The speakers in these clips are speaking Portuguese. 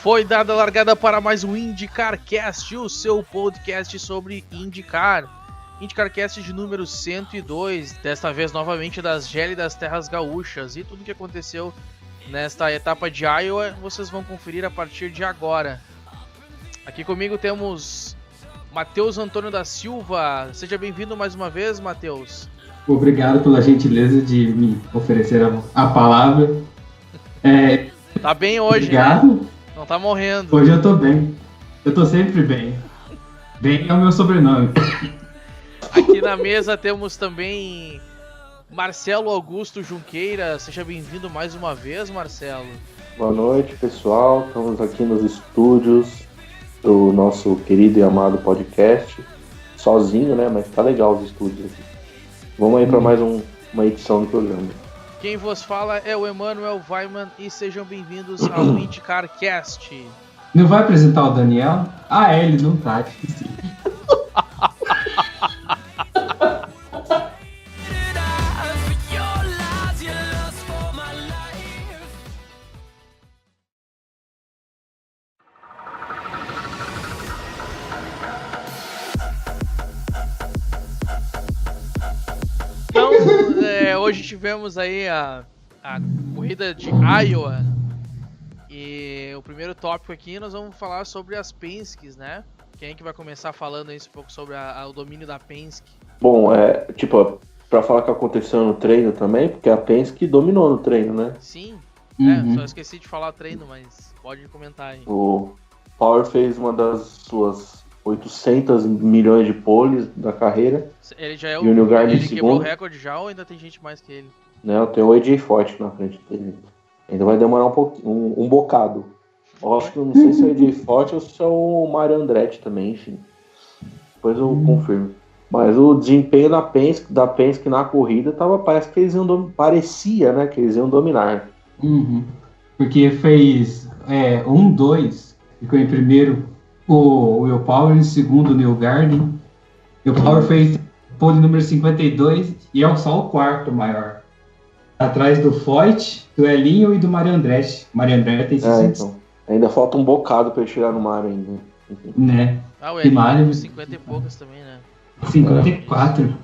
Foi dada a largada para mais um IndyCarCast, o seu podcast sobre IndyCar. IndyCarCast de número 102, desta vez novamente das gélidas terras gaúchas. E tudo o que aconteceu nesta etapa de Iowa, vocês vão conferir a partir de agora. Aqui comigo temos Matheus Antônio da Silva. Seja bem-vindo mais uma vez, Matheus. Obrigado pela gentileza de me oferecer a palavra. Tá bem hoje, obrigado. Né? Não tá morrendo. Hoje eu tô bem. Eu tô sempre bem. Bem é o meu sobrenome. Aqui na mesa temos também Marcelo Augusto Junqueira. Seja bem-vindo mais uma vez, Marcelo. Boa noite, pessoal. Estamos aqui nos estúdios do nosso querido e amado podcast. Sozinho, né? Mas tá legal os estúdios aqui. Vamos aí para mais uma edição do programa. Quem vos fala é o Emanuel Weiman e sejam bem-vindos ao IndyCarCast. Não vai apresentar o Daniel? Ele não tá. Então, hoje tivemos aí a corrida de Iowa. E o primeiro tópico aqui nós vamos falar sobre as Penske's, né? Quem é que vai começar falando aí um pouco sobre o domínio da Penske? Bom, pra falar o que aconteceu no treino também, porque a Penske dominou no treino, né? Sim, só esqueci de falar treino, mas pode comentar aí. O Power fez uma das suas 800 milhões de poles da carreira. Ele já é e o New Garden ele quebrou o segundo. recorde já ou ainda tem gente mais que ele? Não, tem o AJ Foyt na frente dele. Ainda vai demorar um pouquinho, um bocado. Eu acho que eu não sei se é o AJ Foyt ou se é o Mario Andretti também, enfim. Depois eu confirmo. Mas o desempenho da Penske na corrida parecia que eles iam dominar. Porque fez 1-2, ficou em primeiro o Will Power, em segundo o New Garden. O Power fez pole número 52 e é só o quarto maior. Atrás do Foyt, do Elinho e do Mario Andretti. Mario Andretti tem 60. Então, ainda falta um bocado pra ele chegar no Mario ainda. Né? O Elinho tem 50 e poucas também, né? 54.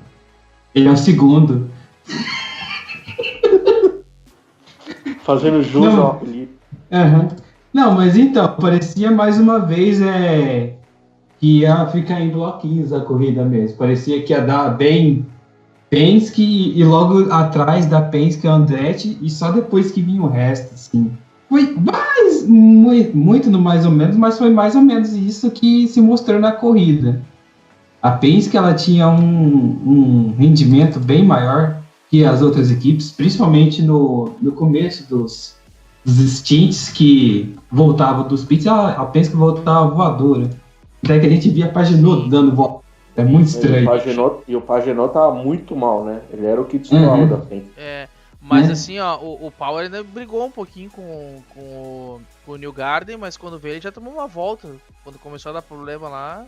Ele é o segundo. Fazendo jus ao apelido. Não, mas então, parecia mais uma vez que ia ficar em bloquinhos a corrida mesmo. Parecia que ia dar bem Penske e logo atrás da Penske Andretti e só depois que vinha o resto, assim. Foi muito no mais ou menos, mas foi mais ou menos isso que se mostrou na corrida. A Penske, ela tinha um rendimento bem maior que as outras equipes, principalmente no começo dos stints que voltavam dos pits, a Penske voltava voadora. Até que a gente via Pagenaud dando volta. É muito estranho. E o Pagenaud tava muito mal, né? Ele era o que destoava da frente. Mas assim, ó, o Power ainda brigou um pouquinho com o New Garden, mas quando veio ele já tomou uma volta. Quando começou a dar problema lá,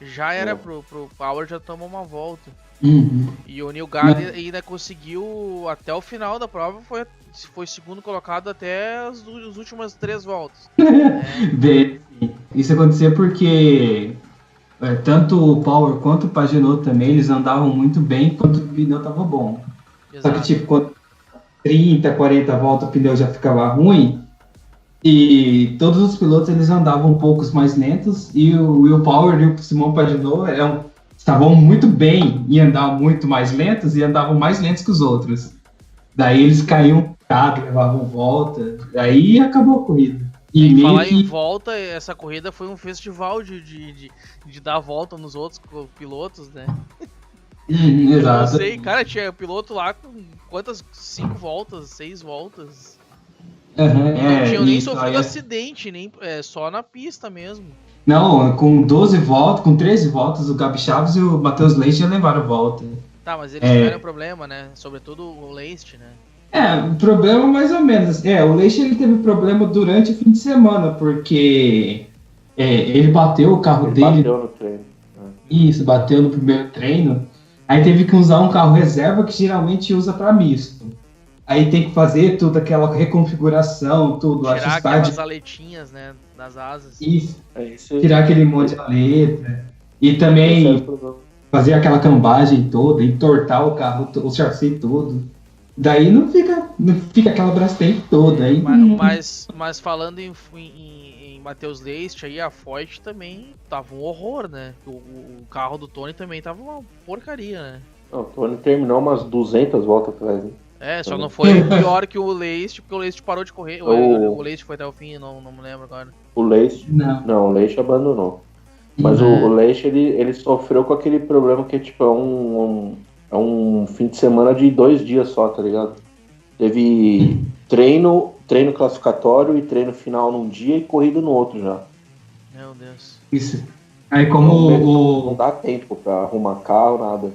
já era pro Power, já tomou uma volta. E o New Garden ainda conseguiu, até o final da prova, foi segundo colocado até as últimas 3 voltas. Isso acontecia porque tanto o Power quanto o Pagenaud também, eles andavam muito bem quando o pneu estava bom. Exato. Só que quando 30, 40 voltas o pneu já ficava ruim e todos os pilotos eles andavam um pouco mais lentos e o Will Power e o Simon Pagenaud estavam muito bem e andavam muito mais lentos e andavam mais lentos que os outros. Daí eles caíam, levavam volta, daí acabou a corrida. E falar em volta, essa corrida foi um festival de dar volta nos outros pilotos, né? Exato. Eu não sei, cara, tinha piloto lá com quantas? 5 voltas, 6 voltas. Não tinham nem sofrido acidente, nem só na pista mesmo. Não, com 12 voltas, com 13 voltas, o Gabi Chaves e o Matheus Leite já levaram volta. Tá, mas eles tiveram problema, né? Sobretudo o Leite, né? Problema mais ou menos. O Leite ele teve problema durante o fim de semana, porque ele bateu o carro dele. Bateu no treino. Isso, bateu no primeiro treino. Aí teve que usar um carro reserva que geralmente usa para misto. aí tem que fazer tudo, aquela reconfiguração, tudo, Tirar ajustar aquelas aletinhas, né, das asas. isso, Isso, tirar aquele monte de letra. E esse é o também problema. fazer aquela cambagem toda, entortar o carro, o chassi todo. Daí não fica aquela Brastemp toda. Aí, Mas falando em Matheus Leist, aí a Ford também tava um horror, né? O carro do Tony também tava uma porcaria, né? Não, o Tony terminou umas 200 voltas atrás, né? Só não foi pior que o Leist, porque o Leist parou de correr. O Leist foi até o fim, não me lembro agora. O Leist, não, o Leist abandonou. Mas o Leist, ele sofreu com aquele problema que tipo, é um fim de semana de 2 dias só, tá ligado? Teve treino classificatório e treino final num dia e corrida no outro já. Meu Deus. isso. Aí como Não dá tempo pra arrumar carro, nada.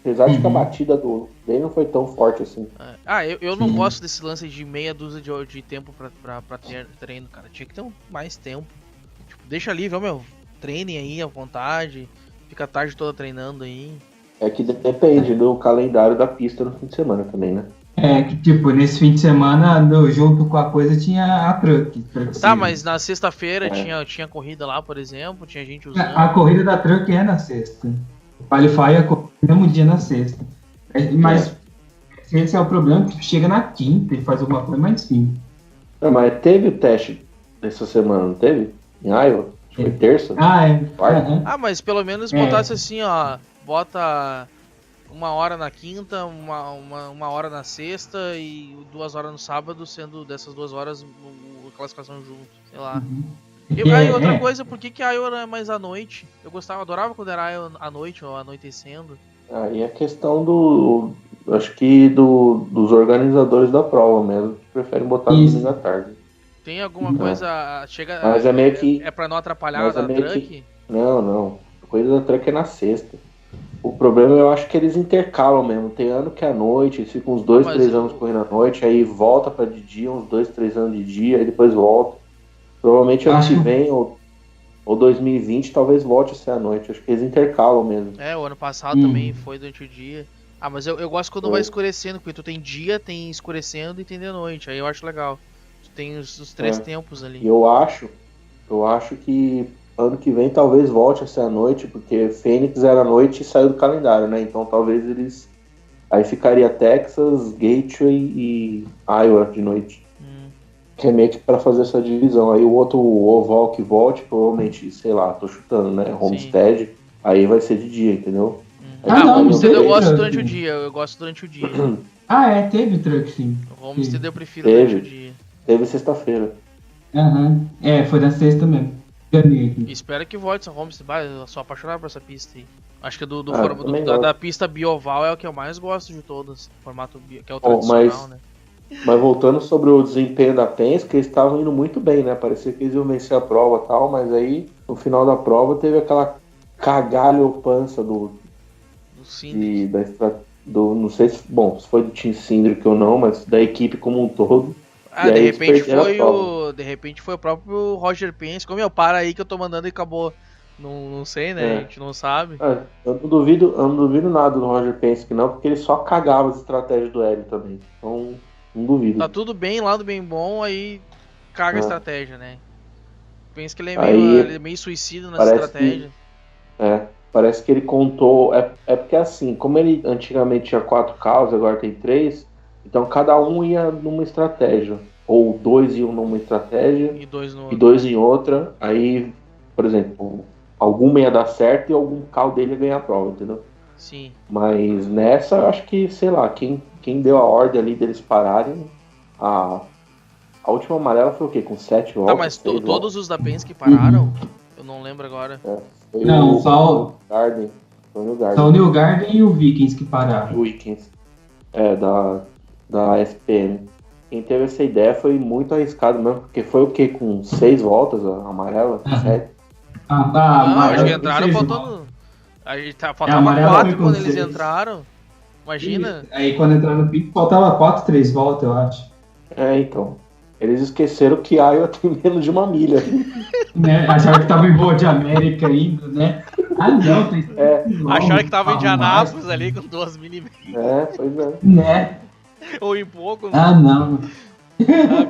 Apesar de que a batida dele não foi tão forte assim. Eu não gosto desse lance de meia dúzia de tempo pra ter treino, cara. Tinha que ter mais tempo. Tipo, deixa ali, viu, meu? Treinem aí à vontade. Fica a tarde toda treinando aí. É que depende do calendário da pista no fim de semana também, né? que tipo, nesse fim de semana, junto com a coisa, tinha a Truck. Tá, mas na sexta-feira tinha corrida lá, por exemplo, tinha gente usando. A corrida da Truck é na sexta. O Qualify é no mesmo dia na sexta. Mas esse é o problema, que chega na quinta e faz alguma coisa mais fim. Não, mas teve o teste essa semana, não teve? Em Iowa? Acho que foi terça? Quarta? Mas pelo menos botasse assim, ó. Bota 1 hora na quinta, uma hora na sexta e 2 horas no sábado, sendo dessas 2 horas a classificação junto, sei lá. Outra coisa, por que a Iowa é mais à noite? Eu adorava quando era Iowa à noite ou anoitecendo. Aí é questão acho que dos organizadores da prova mesmo, que preferem botar no domingo à tarde. Tem alguma coisa, mas é meio que... É pra não atrapalhar a Truck? Não, a coisa da Truck é na sexta. O problema eu acho que eles intercalam mesmo. Tem ano que é à noite, eles ficam uns 2, 3 anos correndo à noite, aí volta pra de dia, uns 2, 3 anos de dia, aí depois volta. Provavelmente ano que vem, ou 2020, talvez volte a ser à noite. Acho que eles intercalam mesmo. O ano passado também foi durante o dia. Mas eu gosto quando vai escurecendo, porque tu tem dia, tem escurecendo e tem de noite. Aí eu acho legal. Tu tem os 3 tempos ali. E eu acho que ano que vem talvez volte a ser à noite, porque Phoenix era à noite e saiu do calendário, né? Então talvez eles... Aí ficaria Texas, Gateway e Iowa de noite. Que é meio que pra fazer essa divisão. Aí o outro oval que volte, provavelmente, sei lá, tô chutando, né? Homestead, aí vai ser de dia, entendeu? Homestead eu gosto durante o dia, teve Truck sim. O Homestead eu prefiro durante o dia. Teve sexta-feira. Foi na sexta mesmo. Espero que volte essa Homestead. Eu sou apaixonado por essa pista aí. Acho que da pista bioval é o que eu mais gosto de todas. Formato bio, que é o tradicional, né? Mas voltando sobre o desempenho da Penske, eles estavam indo muito bem, né? Parecia que eles iam vencer a prova e tal, mas aí no final da prova teve aquela cagalho pança do não sei se foi do Team Cindric ou não, mas da equipe como um todo. De repente foi o próprio Roger Penske. Para aí que eu tô mandando e acabou. Não sei, né? A gente não sabe. Eu não duvido nada do Roger Penske não, porque ele só cagava as estratégias do Hélio também. Então, não duvido. Tá tudo bem, lado bem bom, aí caga a estratégia, né? Penso que ele é meio suicida nessa estratégia. Parece que ele contou... É porque assim, como ele antigamente tinha 4 carros, agora tem 3, então cada um ia numa estratégia. Ou 2 iam numa estratégia e 2 em outra. Aí, por exemplo, alguma ia dar certo e algum carro dele ia ganhar a prova, entendeu? Sim. Mas nessa, eu acho que, sei lá, quem deu a ordem ali deles pararem, a última amarela foi o quê? Com 7 voltas? Mas todos os da Penske pararam? Eu não lembro agora. Só Garden. Foi o Garden. Só o New Garden e o Vikings que pararam. O Vikings. Da SPM. Quem teve essa ideia foi muito arriscado mesmo, porque foi o quê? Com 6 voltas a amarela? 7? Acho que entraram faltando... Faltava 4 quando eles entraram. Imagina. Aí quando entraram no pico faltava 4, 3 voltas, eu acho. Então. Eles esqueceram que Iowa tem menos de 1 milha. Acharam que tava em Boa de América ainda, né? Não, tem acharam que tava em Indianápolis ali com 2 milhas. Pois é. Né? Ou em pouco, né? Ah, não.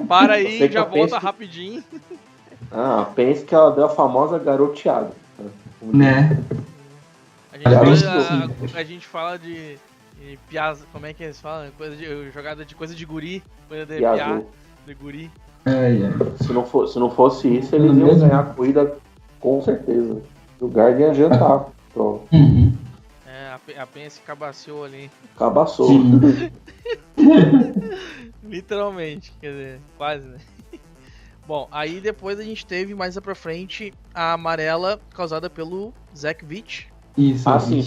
Para aí, Você que já eu volta penso- rapidinho. Pensa que ela deu a famosa garoteada. Né? A gente Parabéns, fala, sim. a gente fala de piaz, como é que eles falam? Jogada de coisa de guri, coisa de piá, Piazou. de guri. Ai, ai. Se não fosse isso, eles iam Mesmo? ganhar a corrida com certeza. O Gard ia adiantar. Pronto. Uhum. A Penha se cabaciou ali. Cabaçou. Sim. Literalmente, quer dizer, quase, né? Bom, aí depois a gente teve mais pra frente a amarela causada pelo Zach Veach. Isso. Sim,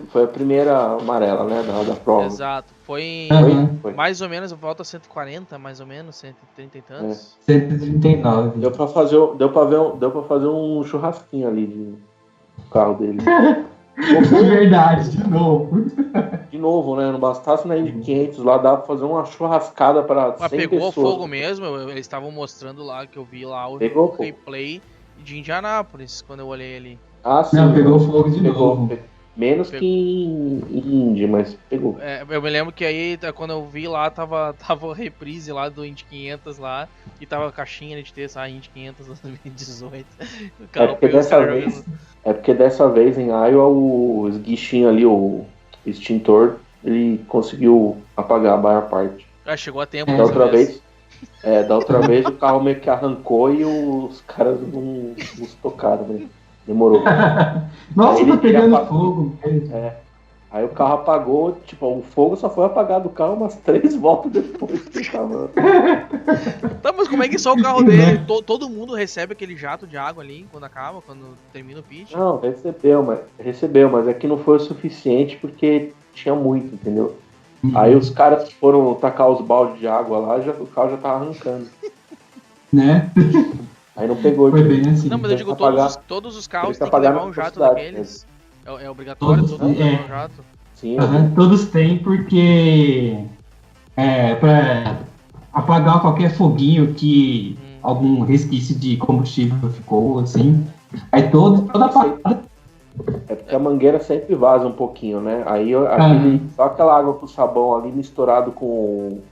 foi a primeira amarela, né, da prova. Exato. Foi em Aham. Foi. mais ou menos, volta a 140, mais ou menos, 130 e tantos. 139. Deu pra fazer um churrasquinho ali do carro dele. Verdade, de novo. De novo, né? Não bastasse na Indy 500 lá, dava pra fazer uma churrascada pra Mas 100 pegou pessoas. fogo mesmo, eles estavam mostrando lá, que eu vi lá o Pegou fogo. replay de Indianápolis, quando eu olhei ali. Sim. Não, pegou fogo de novo. Menos que em Indy, mas pegou. Eu me lembro que aí, quando eu vi lá, tava a reprise lá do Indy 500 lá, e tava a caixinha de texto, Indy 500 2018. O carro pegou os caras jogando. É porque dessa vez em Iowa o esguichinho ali, o extintor, ele conseguiu apagar a maior parte. Chegou a tempo Da dessa outra vez. Da outra vez o carro meio que arrancou e os caras não se tocaram, né? Demorou. Nossa, Aí tá pegando ele fogo. Aí o carro apagou, tipo, o fogo só foi apagar do carro umas 3 voltas depois que ele tava... Tá, mas como é que só o carro dele, todo mundo recebe aquele jato de água ali, quando acaba, quando termina o pit? Não, recebeu, mas é que não foi o suficiente porque tinha muito, entendeu? Aí os caras foram tacar os baldes de água lá, o carro já tava arrancando. Né? Aí não pegou. Foi bem assim. Não, mas eu digo, todos os carros têm que apagar levar um na jato velocidade, daqueles. É obrigatório Todos, todo mundo levar um jato. Sim, Todos têm, porque pra apagar qualquer foguinho que algum resquício de combustível ficou, assim. Aí toda apagada. É porque a mangueira sempre vaza um pouquinho, né? Aí só aquela água com sabão ali misturado com o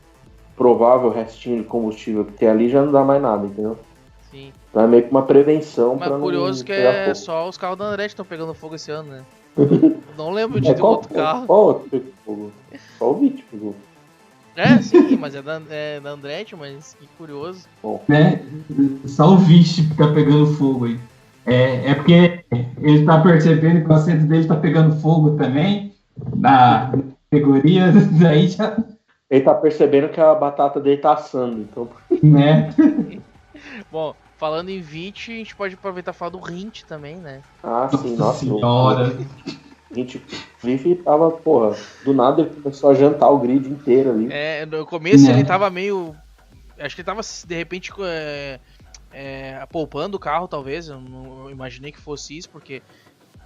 provável restinho de combustível que tem ali já não dá mais nada, entendeu? Sim. Então é meio que uma prevenção. Mas pra curioso não que pegar fogo. só os carros da Andretti estão pegando fogo esse ano, né? Não lembro de Qual outro carro. outro pegou fogo? Só o Vit pegou. Sim, mas é da Andretti, mas que curioso. Né? Só o Vixe tá pegando fogo aí. É porque ele tá percebendo que o assento dele tá pegando fogo também na categoria, daí já, Ele tá percebendo que a batata dele tá assando, então... né? Bom, falando em Vit, a gente pode aproveitar e falar do Hint também, né? Sim, nossa senhora. O Cliff tava, porra, do nada ele começou a jantar o grid inteiro ali. No começo Né? ele tava meio... Acho que ele tava, de repente, poupando o carro, talvez. Eu não imaginei que fosse isso, porque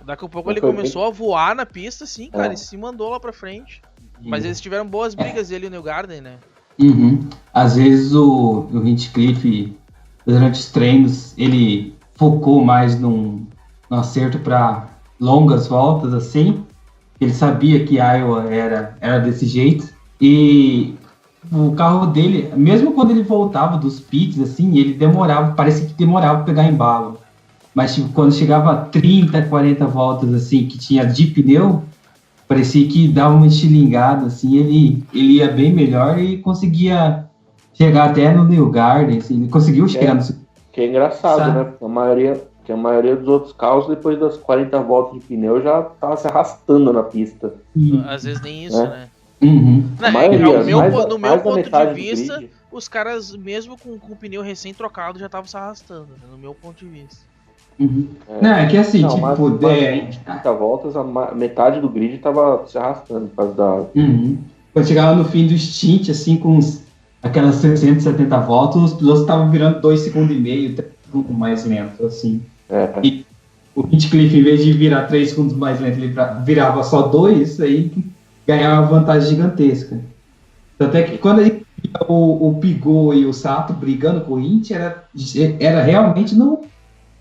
daqui a pouco ele começou a voar na pista, assim, cara, e se mandou lá pra frente. Mas eles tiveram boas brigas, ele e o Newgarden, né? Às vezes o Hinchcliffe, durante os treinos, ele focou mais num acerto para longas voltas, assim. Ele sabia que Iowa era desse jeito. E o carro dele, mesmo quando ele voltava dos pits, assim, ele demorava, parecia que demorava para pegar embalo. Mas tipo, quando chegava a 30, 40 voltas, assim, que tinha de pneu, parecia que dava uma estilingada, assim, ele ia bem melhor e conseguia chegar até no Newgarden, assim, ele conseguiu chegar no... Que é engraçado, né? Porque a maioria dos outros carros, depois das 40 voltas de pneu, já tava se arrastando na pista. Às vezes nem isso, né? No meu ponto de vista, os caras, mesmo com o pneu recém-trocado, já estavam se arrastando, né? No meu ponto de vista. Não, é que assim, tipo... Mas 30 voltas, a metade do grid tava se arrastando por causa da... Quando chegava no fim do stint, assim, com aquelas 60, 70 voltas, os pilotos estavam virando 2,5 segundos, 3 segundos mais lento, assim. E o Hinchcliffe, em vez de virar 3 segundos mais lento, ele virava só 2, aí ganhava uma vantagem gigantesca. Tanto é que quando a gente via o Pigot e o Sato brigando com o Hint, era realmente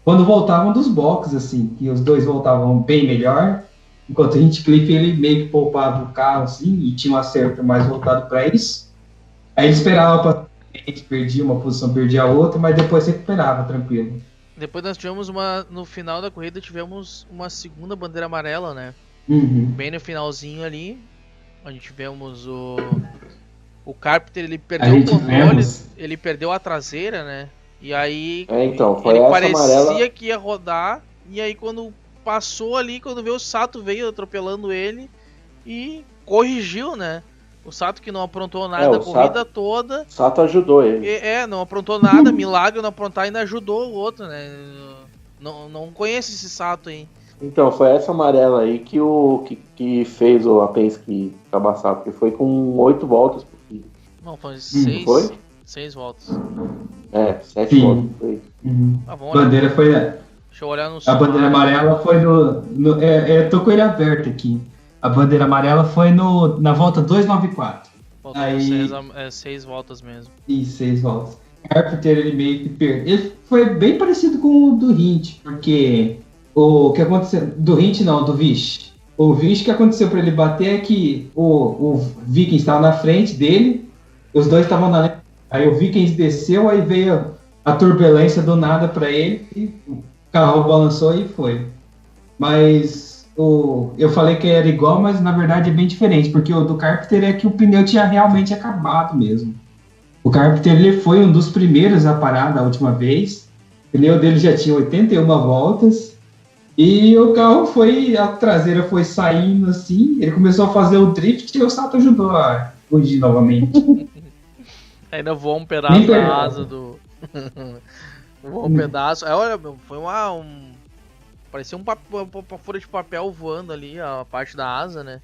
quando voltavam dos boxes, assim, que os dois voltavam bem melhor, enquanto o Hinchcliffe ele meio que poupava o carro assim e tinha um acerto mais voltado para isso. Aí ele esperava para perdia uma posição, perdia a outra, mas depois recuperava tranquilo. Depois nós tivemos no final da corrida tivemos uma segunda bandeira amarela, né? Uhum. Bem no finalzinho ali, onde tivemos o Carpenter, ele perdeu o controle, ele perdeu a traseira, né? E aí então, foi ele essa parecia amarela... que ia rodar, e aí quando passou ali, quando veio o Sato, veio atropelando ele e corrigiu, né? O Sato que não aprontou nada a corrida toda. O Sato ajudou ele. Não aprontou nada, milagre não aprontar, ainda ajudou o outro, né? Não conheço esse Sato aí. Então, foi essa amarela aí que fez a Penske acabar, porque foi com 8 voltas. Não, foi 6. Foi? 6 voltas. 7 voltas. Foi. Uhum. Ah, Bandeira foi... Deixa eu olhar no... A bandeira amarela foi tô com ele aberto aqui. A bandeira amarela foi na volta 294. Faltou aí 6 voltas mesmo. Isso, 6 voltas. O Carpenter, ele meio que perdeu. Ele foi bem parecido com o do Hint, porque o que aconteceu... Do Hint não, do Vish. O Vish, que aconteceu para ele bater é que o Vikings estava na frente dele, os dois estavam na... Aí o Vikings desceu, aí veio a turbulência do nada para ele, e o carro balançou e foi. Mas eu falei que era igual, mas na verdade é bem diferente, porque o do Carpenter é que o pneu tinha realmente acabado mesmo. O Carpenter, ele foi um dos primeiros a parar da última vez, o pneu dele já tinha 81 voltas, e o carro a traseira foi saindo assim, ele começou a fazer o drift e o Sato ajudou a fugir novamente. Ainda voou um pedaço da asa do... voou um pedaço. Olha, foi parecia uma folha de papel voando ali, a parte da asa, né?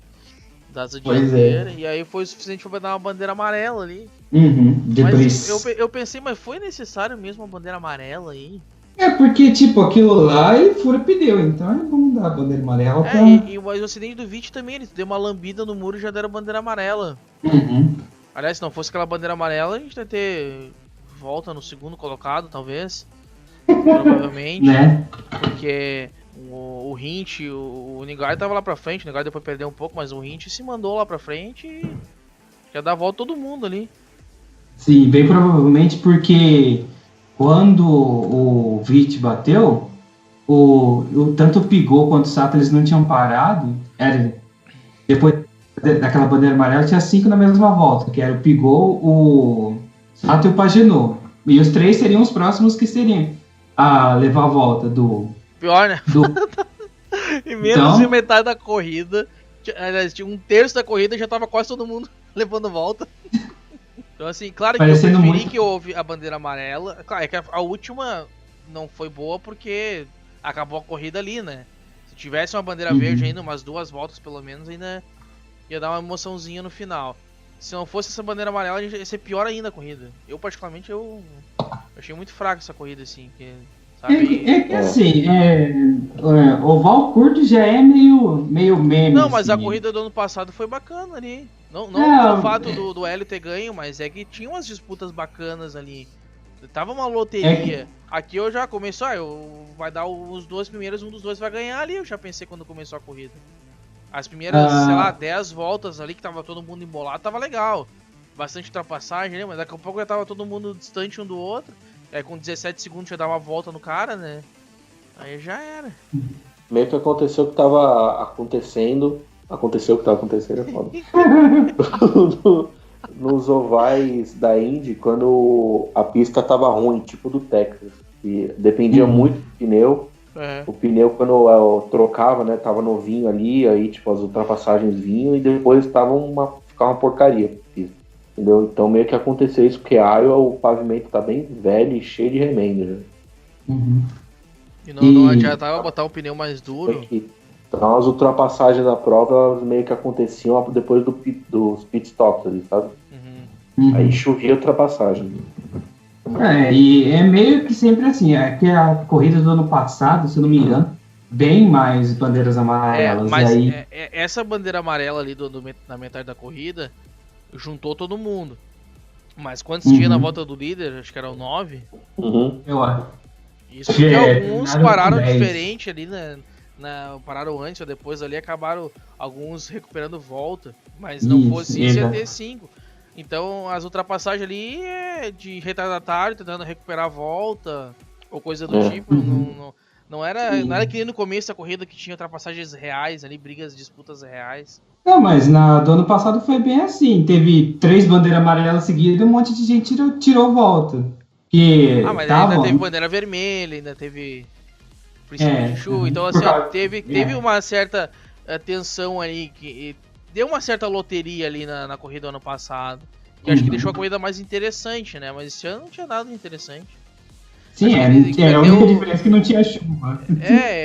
Da asa dianteira. E aí foi o suficiente pra dar uma bandeira amarela ali. Mas eu pensei, mas foi necessário mesmo uma bandeira amarela aí? É porque, tipo, aquilo lá ele fura pneu, então vamos dar a bandeira amarela pra... Mas o acidente do Vitt também, ele deu uma lambida no muro e já deram a bandeira amarela. Aliás, se não fosse aquela bandeira amarela, a gente ia ter volta no segundo colocado, talvez. Provavelmente. Né? Porque o Hint, o Nigari tava lá pra frente, o Nigari depois perdeu um pouco, mas o Hint se mandou lá pra frente e ia dar a volta todo mundo ali. Sim, bem provavelmente porque quando o Vitt bateu, tanto o Pigou quanto o Sato, eles não tinham parado. Depois daquela bandeira amarela tinha 5 na mesma volta, que era o Pigou, o Sato e o Pagenaud. E os 3 seriam os próximos que seriam a levar a volta do... Pior, né? E menos de metade da corrida, tinha um terço da corrida, já tava quase todo mundo levando volta. Então assim, claro que eu preferi que houve a bandeira amarela. Claro, é que a última não foi boa porque acabou a corrida ali, né? Se tivesse uma bandeira verde ainda, umas 2 voltas pelo menos, ainda ia dar uma emoçãozinha no final. Se não fosse essa bandeira amarela, ia ser pior ainda a corrida. Eu, particularmente, eu achei muito fraca essa corrida, assim. Sabe? Assim, oval curto já é meio meme. Não, mas assim. a corrida do ano passado foi bacana ali. Não pelo fato do Hélio ter ganho, mas é que tinha umas disputas bacanas ali. Tava uma loteria. Aqui eu já começou, vai dar os 2 primeiros, um dos 2 vai ganhar ali. Eu já pensei quando começou a corrida. As primeiras, sei lá, 10 voltas ali que tava todo mundo embolado, tava legal. Bastante ultrapassagem, né? Mas daqui a pouco já tava todo mundo distante um do outro. Aí com 17 segundos já dá uma volta no cara, né? Aí já era. Meio que aconteceu o que tava acontecendo. Aconteceu o que tava acontecendo, é foda. Nos ovais da Indy, quando a pista tava ruim, tipo do Texas. E dependia muito do pneu. O pneu, quando eu trocava, né, tava novinho ali, aí tipo as ultrapassagens vinham e depois ficava uma porcaria, entendeu? Então meio que aconteceu isso, porque a Iowa, o pavimento tá bem velho e cheio de remendo, né? E não adiantava botar um pneu mais duro. Então as ultrapassagens da prova, elas meio que aconteciam depois dos pit stops ali, sabe? Aí chovia ultrapassagem. E é meio que sempre assim, é que a corrida do ano passado, se eu não me engano, bem mais bandeiras amarelas. Mas aí... essa bandeira amarela ali na metade da corrida juntou todo mundo. Mas quantos tinha na volta do líder? Acho que era o 9. Eu acho. Isso porque alguns pararam diferente ali, né? pararam antes ou depois ali, acabaram alguns recuperando volta, mas não fosse isso, ia ter 5. Então as ultrapassagens ali é de retardatário, tentando recuperar a volta, ou coisa do tipo, não era que nem no começo da corrida que tinha ultrapassagens reais ali, disputas reais. Não, mas do ano passado foi bem assim, teve 3 bandeiras amarelas seguidas e um monte de gente tirou volta. Mas ainda teve bandeira vermelha, ainda teve princípio de chuva, então assim, teve uma certa tensão ali, que deu uma certa loteria ali na corrida do ano passado, que acho que deixou a corrida mais interessante, né, mas esse ano não tinha nada de interessante. Sim, a única diferença é que não tinha chuva.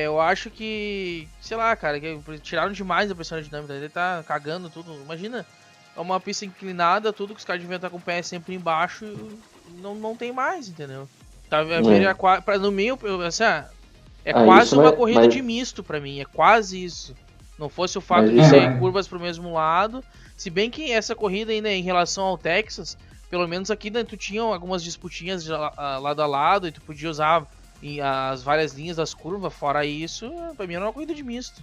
Eu acho que, sei lá, cara, que tiraram demais a pressão aerodinâmica, ele tá cagando tudo, imagina, é uma pista inclinada, tudo que os caras deviam estar com o pé sempre embaixo, não tem mais, entendeu? No meio, assim, quase uma corrida de misto pra mim, é quase isso. Não fosse o fato de ser curvas pro mesmo lado, se bem que essa corrida ainda em relação ao Texas, pelo menos aqui tu tinha algumas disputinhas lado a lado e tu podia usar as várias linhas das curvas, fora isso, pra mim era uma corrida de misto.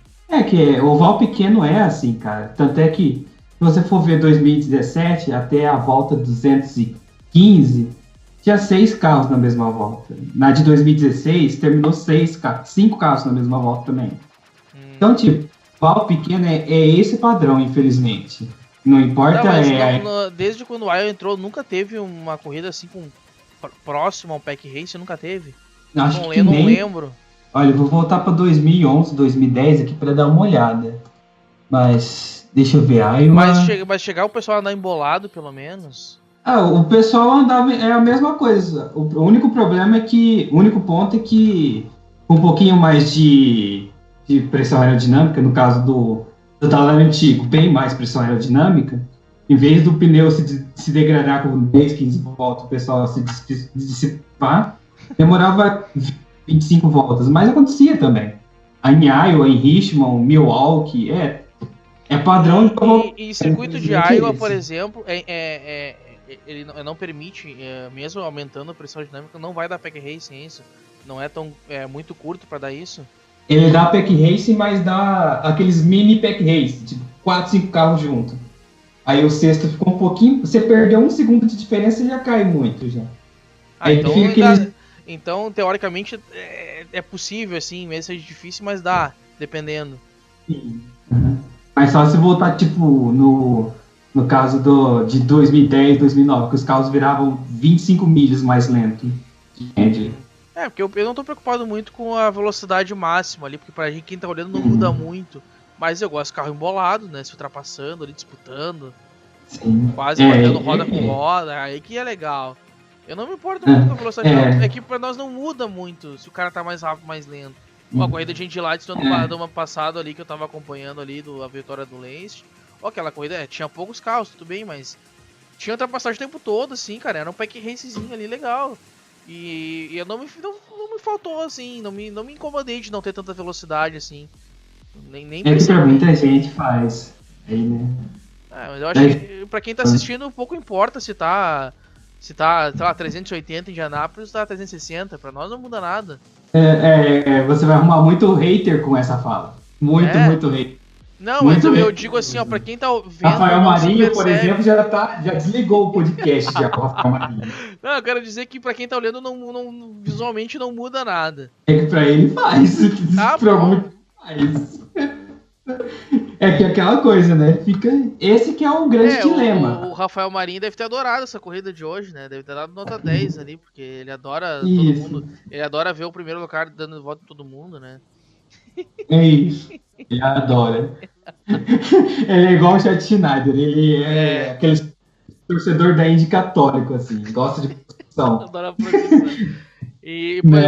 Que o oval pequeno é assim, cara, tanto é que se você for ver 2017 até a volta 215, tinha 6 carros na mesma volta. Na de 2016, terminou 5 carros na mesma volta também. Então, tipo, oval pequeno é esse padrão, infelizmente. Não importa... desde quando o Iowa entrou, nunca teve uma corrida assim próximo ao Pack Race, nunca teve. Não lembro. Olha, eu vou voltar para 2011, 2010 aqui para dar uma olhada. Mas, deixa eu ver. Mas chegar o pessoal a andar embolado, pelo menos... O pessoal andava, é a mesma coisa. O único problema o único ponto é que um pouquinho mais de pressão aerodinâmica, no caso do talão antigo, bem mais pressão aerodinâmica, em vez do pneu se degradar com 10, 15 voltas, o pessoal se dissipar, demorava 25 voltas, mas acontecia também. Em Iowa, em Richmond, Milwaukee, é padrão de... E circuito de Iowa, por exemplo, ele não permite, mesmo aumentando a pressão aerodinâmica, não vai dar pack racing isso. Não é muito curto para dar isso. Ele dá pack racing, mas dá aqueles mini pack racing, tipo 4, 5 carros juntos. Aí o sexto ficou um pouquinho, você perdeu 1 segundo de diferença e já cai muito já. Então, teoricamente, é possível, assim, mesmo seja difícil, mas dá, dependendo. Sim. Mas só se voltar, tipo, no caso de 2010, 2009, que os carros viravam 25 milhas mais lento. Entende? Porque eu não tô preocupado muito com a velocidade máxima ali, porque pra gente, quem tá olhando, não muda muito. Mas eu gosto de carro embolado, né, se ultrapassando ali, disputando. Sim. Quase batendo roda com roda, aí que é legal. Eu não me importo muito com a velocidade, é que pra nós não muda muito se o cara tá mais rápido, mais lento. A corrida de Indy-Lights do ano passado ali, que eu tava acompanhando ali, a vitória do Lance. Aquela corrida, tinha poucos carros, tudo bem, mas tinha ultrapassagem o tempo todo, assim, cara, era um pack racezinho ali legal. E eu não me faltou, assim, não me incomodei de não ter tanta velocidade, assim. Nem que pra muita gente faz. Aí, né? Mas eu acho que pra quem tá assistindo, pouco importa se tá, sei lá, 380 em Indianápolis ou tá 360, pra nós não muda nada. Você vai arrumar muito hater com essa fala. Muito hater. Não, mas eu digo assim, pra quem tá vendo... Rafael Marinho, por exemplo, já desligou o podcast já com o Rafael Marinho. Não, eu quero dizer que pra quem tá olhando, visualmente não muda nada. É que pra ele faz. Faz. É que aquela coisa, né? Esse que é o grande dilema. O Rafael Marinho deve ter adorado essa corrida de hoje, né? Deve ter dado nota 10 ali, porque ele adora todo mundo. Ele adora ver o primeiro lugar dando volta em todo mundo, né? É isso. Ele adora. Ele é igual o Chad Schneider. Ele é aquele torcedor da Indy católico, assim. Gosta de produção. Adora a produção.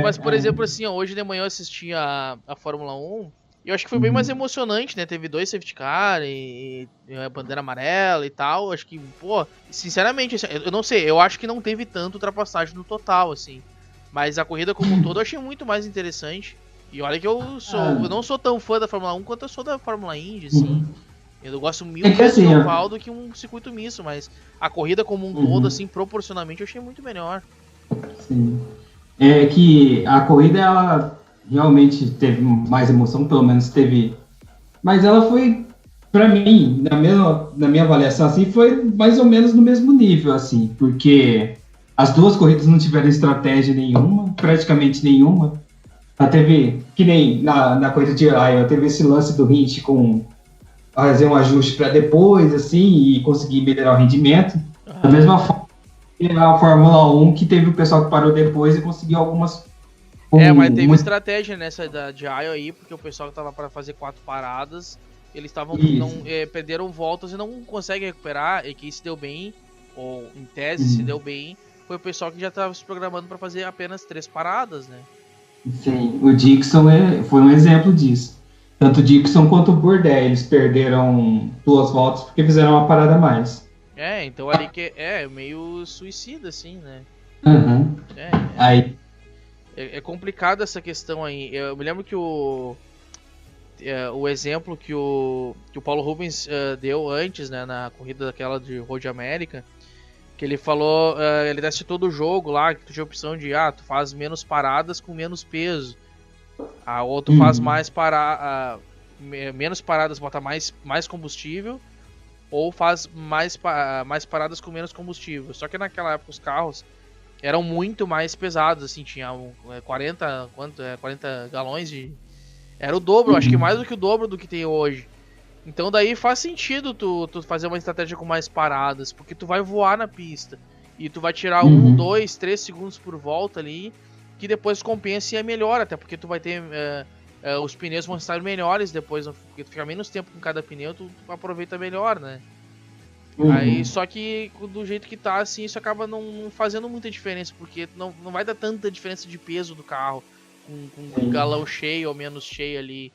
Mas, por exemplo, assim, hoje de manhã eu assisti a Fórmula 1. Eu acho que foi bem mais emocionante, né? Teve 2 safety car e a bandeira amarela e tal. Acho que, sinceramente, assim, eu não sei. Eu acho que não teve tanto ultrapassagem no total, assim. Mas a corrida como um todo eu achei muito mais interessante. E olha que eu não sou tão fã da Fórmula 1 quanto eu sou da Fórmula Indy, assim. Eu gosto mil vezes do oval do que um circuito misto, mas a corrida como um todo, assim, proporcionalmente, eu achei muito melhor. Sim. É que a corrida, ela realmente teve mais emoção, pelo menos teve. Mas ela foi, pra mim, na minha avaliação, assim, foi mais ou menos no mesmo nível, assim, porque as duas corridas não tiveram estratégia nenhuma, praticamente nenhuma. Ela teve, que nem na corrida de Iowa, teve esse lance do Hinch com fazer um ajuste para depois, assim, e conseguir melhorar o rendimento. Da mesma forma que a Fórmula 1, que teve o pessoal que parou depois e conseguiu algumas... Mas teve estratégia nessa de Iowa aí, porque o pessoal que tava para fazer 4 paradas, eles perderam voltas e não conseguem recuperar, e quem se deu bem, ou em tese se deu bem, foi o pessoal que já estava se programando para fazer apenas 3 paradas, né? Sim, o Dixon foi um exemplo disso. Tanto o Dixon quanto o Bourdais, eles perderam 2 voltas porque fizeram uma parada a mais. Então ali que é meio suicida, assim, né? Uhum. Aí... É complicado essa questão aí. Eu me lembro que o exemplo que o Paulo Rubens deu antes, né, na corrida daquela de Road America, que ele falou, ele testou todo o jogo lá, que tu tinha a opção de, tu faz menos paradas com menos peso. Ou tu faz menos paradas, bota mais combustível, ou faz mais paradas com menos combustível. Só que naquela época os carros eram muito mais pesados, assim, tinha 40 galões de... Era o dobro, acho que mais do que o dobro do que tem hoje. Então daí faz sentido tu fazer uma estratégia com mais paradas, porque tu vai voar na pista. E tu vai tirar 1, 2, 3 segundos por volta ali, que depois compensa e é melhor, até porque tu vai ter... os pneus vão estar melhores depois, porque tu fica menos tempo com cada pneu, tu aproveita melhor, né? Aí, só que do jeito que tá, assim, isso acaba não fazendo muita diferença, porque não vai dar tanta diferença de peso do carro, com um galão cheio ou menos cheio ali.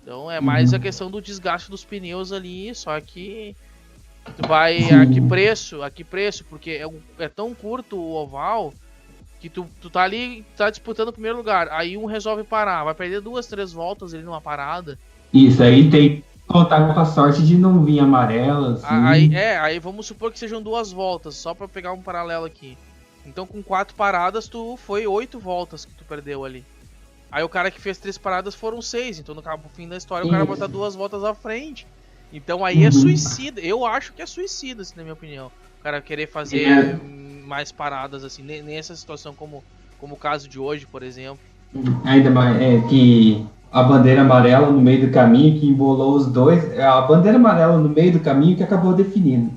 Então é mais a questão do desgaste dos pneus ali, só que tu vai a que preço, porque é tão curto o oval que tu tá ali, tá disputando o primeiro lugar, aí um resolve parar, vai perder 2, 3 voltas ali numa parada. Isso, aí tem contar com a sorte de não vir amarela, assim. Aí vamos supor que sejam 2 voltas, só pra pegar um paralelo aqui. Então com 4 paradas, foi 8 voltas que tu perdeu ali. Aí o cara que fez 3 paradas foram 6, então no fim da história o cara botar 2 voltas à frente. Então aí é suicida, eu acho que é suicida, assim, na minha opinião. O cara querer fazer mais paradas, assim, nessa situação como o caso de hoje, por exemplo. Ainda mais que... a bandeira amarela no meio do caminho, que embolou os dois, a bandeira amarela no meio do caminho que acabou definindo.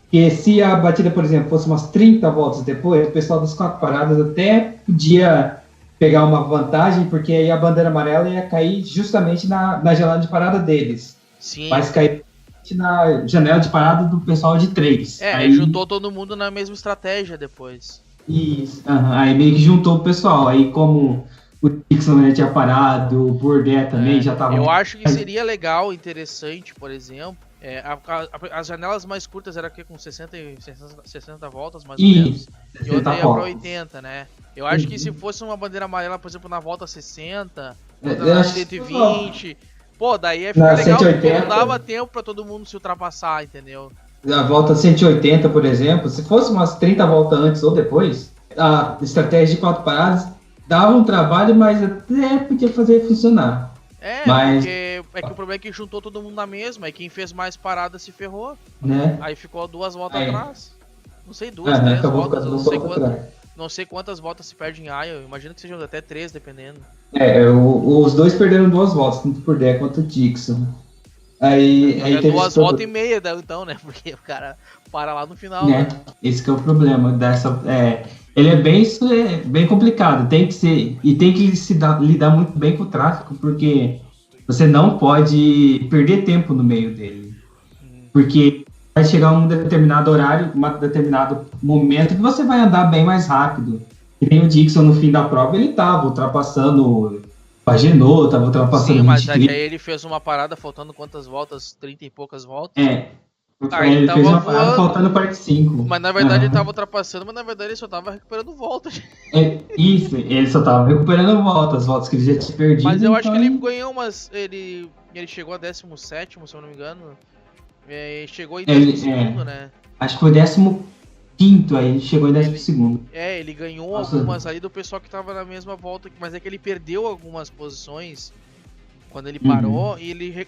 Porque se a batida, por exemplo, fosse umas 30 voltas depois, o pessoal das 4 paradas até podia pegar uma vantagem, porque aí a bandeira amarela ia cair justamente na janela de parada deles. Sim. Mas cair na janela de parada do pessoal de 3. Aí juntou todo mundo na mesma estratégia depois. Isso, aí meio que juntou o pessoal, aí como... o Dixon tinha parado, o Bourdais também já tava... Eu acho que seria legal, interessante, por exemplo, as janelas mais curtas eram aqui com 60 voltas, mais ou menos, e outra ia pra 80, né? Eu acho que se fosse uma bandeira amarela, por exemplo, na volta 60, outra na 120, pô, daí ia ficar legal, 180. Porque não dava tempo pra todo mundo se ultrapassar, entendeu? A volta 180, por exemplo, se fosse umas 30 voltas antes ou depois, a estratégia de 4 paradas dava um trabalho, mas até podia fazer funcionar. Porque que o problema é que juntou todo mundo na mesma, e quem fez mais paradas se ferrou. Né? Aí ficou 2 voltas atrás. Não sei, 2, 3 voltas, não sei quantas voltas se perde em Iowa. Imagino que sejam até 3, dependendo. Os dois perderam 2 voltas, tanto o Bourdais quanto o Dixon. Aí teve 2 voltas e meia, então, né? Porque o cara para lá no final. Né? Esse que é o problema dessa... ele é bem complicado, tem que lidar muito bem com o tráfego, porque você não pode perder tempo no meio dele. Porque vai chegar um determinado horário, um determinado momento que você vai andar bem mais rápido. Que nem o Dixon no fim da prova, ele tava ultrapassando o Pagenot, tava ultrapassando o mas aí ele fez uma parada faltando quantas voltas? 30 e poucas voltas? Ele fez uma parada faltando parte 5. Mas na verdade ele tava ultrapassando, mas na verdade ele só tava recuperando voltas. Isso, ele só tava recuperando voltas que ele já tinha perdido. Mas eu acho que ele ganhou umas... Ele chegou a 17º, se eu não me engano. Chegou em 12º, né? Acho que foi 15º, 15º aí, chegou em 12º. Ele ganhou Nossa. algumas ali do pessoal que tava na mesma volta, mas é que ele perdeu algumas posições quando ele parou,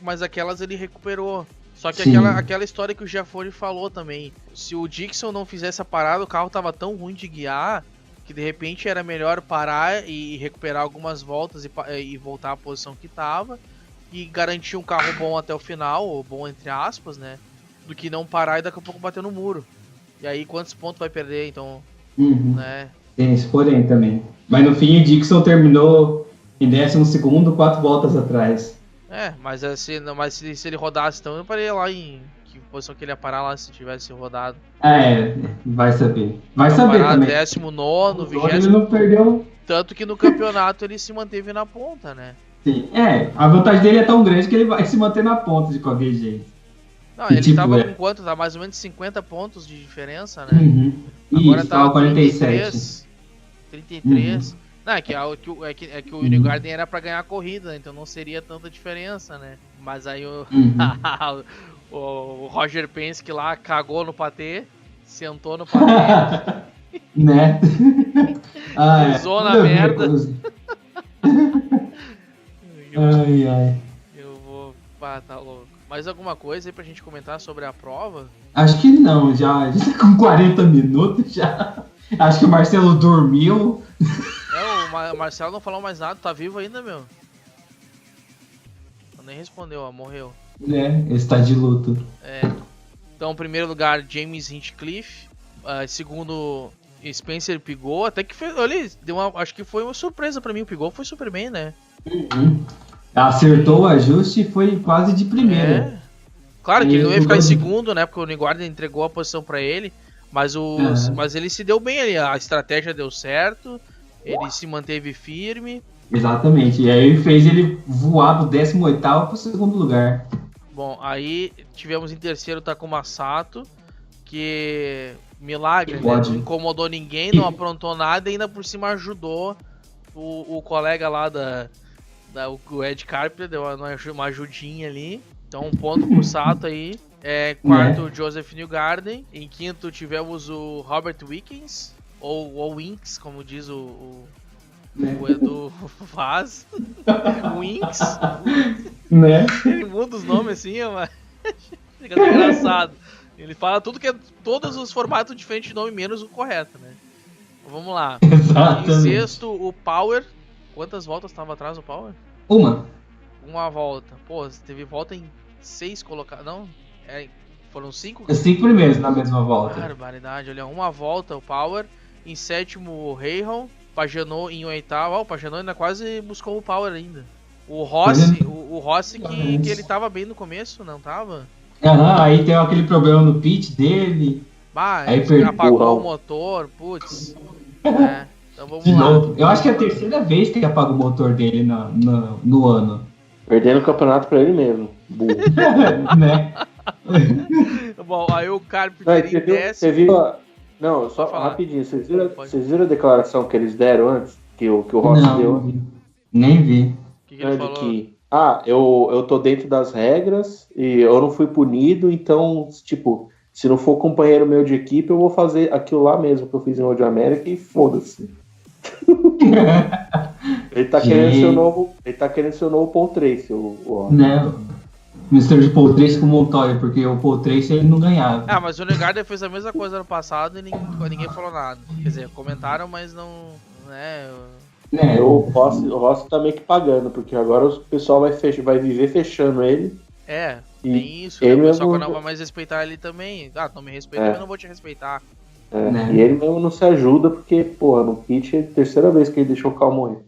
mas aquelas ele recuperou. Só que Sim. aquela história que o Giafone falou também, se o Dixon não fizesse a parada, o carro tava tão ruim de guiar, que de repente era melhor parar e recuperar algumas voltas e voltar à posição que tava, e garantir um carro bom até o final, ou bom entre aspas, né, do que não parar e daqui a pouco bater no muro. E aí quantos pontos vai perder, então, né? Tem esse porém também. Mas no fim o Dixon terminou em 12º, 4 voltas atrás. Mas se ele rodasse, então eu parei lá em que posição que ele ia parar lá se tivesse rodado. Vai saber. Vai Ia saber parar também. 19º, Ele 20º. não perdeu. Tanto que no campeonato ele se manteve na ponta, né? Sim. A vantagem dele é tão grande que ele vai se manter na ponta de qualquer jeito. Não, ele tipo, tava com quanto? Tá mais ou menos 50 pontos de diferença, né? Agora Agora tá tá 47. 33. Não, é que o Newgarden era pra ganhar a corrida, né? Então não seria tanta diferença, né? Mas aí o Roger Penske lá cagou no patê, sentou no patê. Né? Pisou na merda. Eu vou... tá louco. Mais alguma coisa aí pra gente comentar sobre a prova? Acho que não, já tá com 40 minutos já. Acho que o Marcelo dormiu. O Marcelo não falou mais nada, tá vivo ainda, meu? Nem respondeu, ó, morreu. Ele está de luto. Então, em primeiro lugar, James Hinchcliffe. Segundo, Spencer Pigot. Até que foi, olha, acho que foi uma surpresa pra mim. O Pigot foi super bem, né? Acertou o ajuste e foi quase de primeira. Claro que ele não ia ficar em segundo, né? Porque o Newgarden entregou a posição pra ele. Mas ele se deu bem ali. A estratégia deu certo. Ele se manteve firme. Exatamente. E aí fez ele voar do 18º pro segundo lugar. Bom, aí tivemos em terceiro o Takuma Sato, que milagre, né? Não incomodou ninguém, não aprontou nada e ainda por cima ajudou o colega lá o Ed Carpenter, deu uma ajudinha ali. Então 1 ponto pro Sato aí. Quarto, Joseph Newgarden. Em quinto tivemos o Robert Wickens, ou Winks, como diz o Edu Vaz. Winks. Né? Ele muda os nomes assim, mas fica até engraçado. Ele fala todos os formatos diferentes de nome, menos o correto, né? Vamos lá. Exatamente. Em sexto, o Power. Quantas voltas estava atrás o Power? Uma volta. Pô, teve volta em 6 colocados. Não? Foram 5? 5 primeiros na mesma volta. Barbaridade. Olha, uma volta o Power. Em sétimo, o Rahal. Pagenaud em oitavo. O Pagenaud ainda quase buscou o Power ainda. O Rossi que ele tava bem no começo, não tava? Aí tem aquele problema no pit dele. Aí apagou o motor, putz. Então vamos lá. Eu acho que é a terceira vez que ele apaga o motor dele no ano. Perdendo o campeonato pra ele mesmo. Burro. Né? Bom, aí o Carpenter em décimo. Você viu Não, só rapidinho. Vocês viram a declaração que eles deram antes? Que o Rossi deu? Nem vi. O que ele falou? Eu tô dentro das regras e eu não fui punido, então, tipo, se não for companheiro meu de equipe, eu vou fazer aquilo lá mesmo que eu fiz em Road America e foda-se. Ele tá querendo ser o novo Paul Tracy, né? Mistura de Paul Tracy com Montoya, porque o Paul Tracy ele não ganhava. Mas o Newgarden fez a mesma coisa ano passado e ninguém falou nada. Quer dizer, comentaram, mas não, né? O Rossi tá meio que pagando, porque agora o pessoal vai viver fechando ele. Tem isso, né? O pessoal não vai mais respeitar ele também. Não me respeita, eu não vou te respeitar. E ele mesmo não se ajuda, porque, porra, no pit é a terceira vez que ele deixou o carro morrer.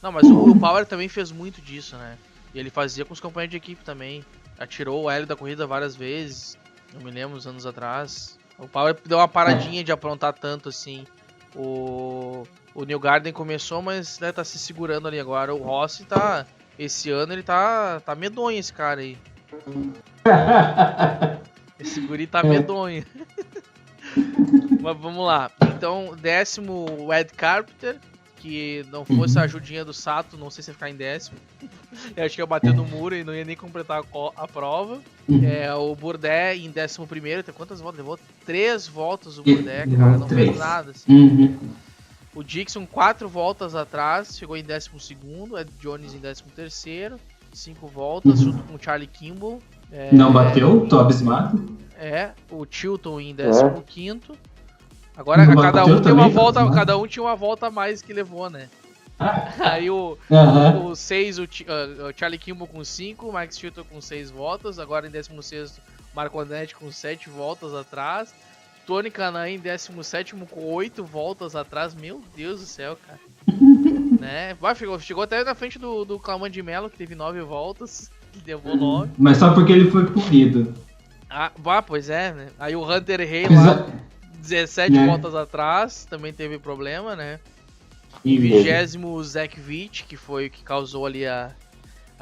Não, mas o Power também fez muito disso, né? E ele fazia com os companheiros de equipe também. Atirou o Hélio da corrida várias vezes. Eu me lembro, uns anos atrás. O Power deu uma paradinha de aprontar tanto assim. O Newgarden começou, mas tá se segurando ali agora. O Rossi tá... Esse ano ele tá medonho, esse cara aí. Esse guri tá medonho. Mas vamos lá. Então, décimo, o Ed Carpenter. que não fosse a ajudinha do Sato, não sei se ia ficar em 10º. Eu acho que ia bater no muro e não ia nem completar a prova. O Bourdais em 11º, tem quantas voltas? Levou 3 voltas o Bourdais, cara, não fez nada. Assim. O Dixon 4 voltas atrás, chegou em 12º, Ed Jones em 13º, 5 voltas, junto com o Charlie Kimball. Não bateu? Tô abismado. O Chilton em 15º. Agora cada um tinha uma volta a mais que levou, né? Aí o 6, o Charlie Kimball com 5, o Max Chilton com 6 voltas. Agora em 16º, Marco Andretti com 7 voltas atrás. Tony Kanaan em 17º com 8 voltas atrás. Meu Deus do céu, cara. Né? Chegou até na frente do Claman de Mello, que teve 9 voltas. Levou 9. Mas só porque ele foi punido. Pois é, né? Aí o Hunter Hay lá, 17 voltas atrás, também teve problema, né? Em 20º, o Zach Witt, que foi o que causou ali a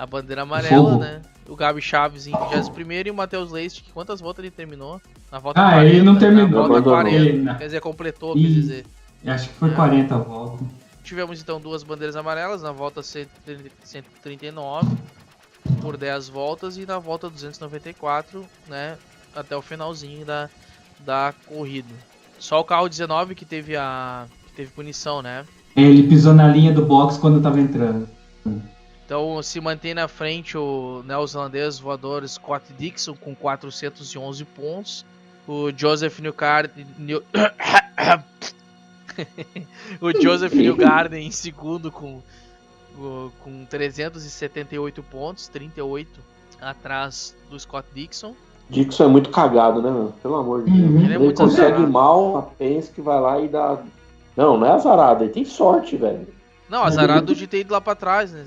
bandeira amarela, né? O Gabi Chaves em 21º e o Matheus Leist, que quantas voltas ele terminou? Na volta 40, ele não terminou. Na volta 40, quer dizer, completou, quer dizer. Acho que foi 40 voltas. Tivemos então 2 bandeiras amarelas, na volta 139, por 10 voltas, e na volta 294, né? Até o finalzinho da corrida. Só o carro 19 que teve punição, né? Ele pisou na linha do box quando tava entrando. Então se mantém na frente o neozelandês voador Scott Dixon com 411 pontos. O Joseph Newgarden em segundo com 378 pontos, 38 atrás do Scott Dixon. Dixon é muito cagado, né, meu? Pelo amor de Deus. Ele consegue azarado. Mal, a Penske vai lá e dá... Não é azarado, ele tem sorte, velho. Não, azarado de ter ido lá pra trás, né?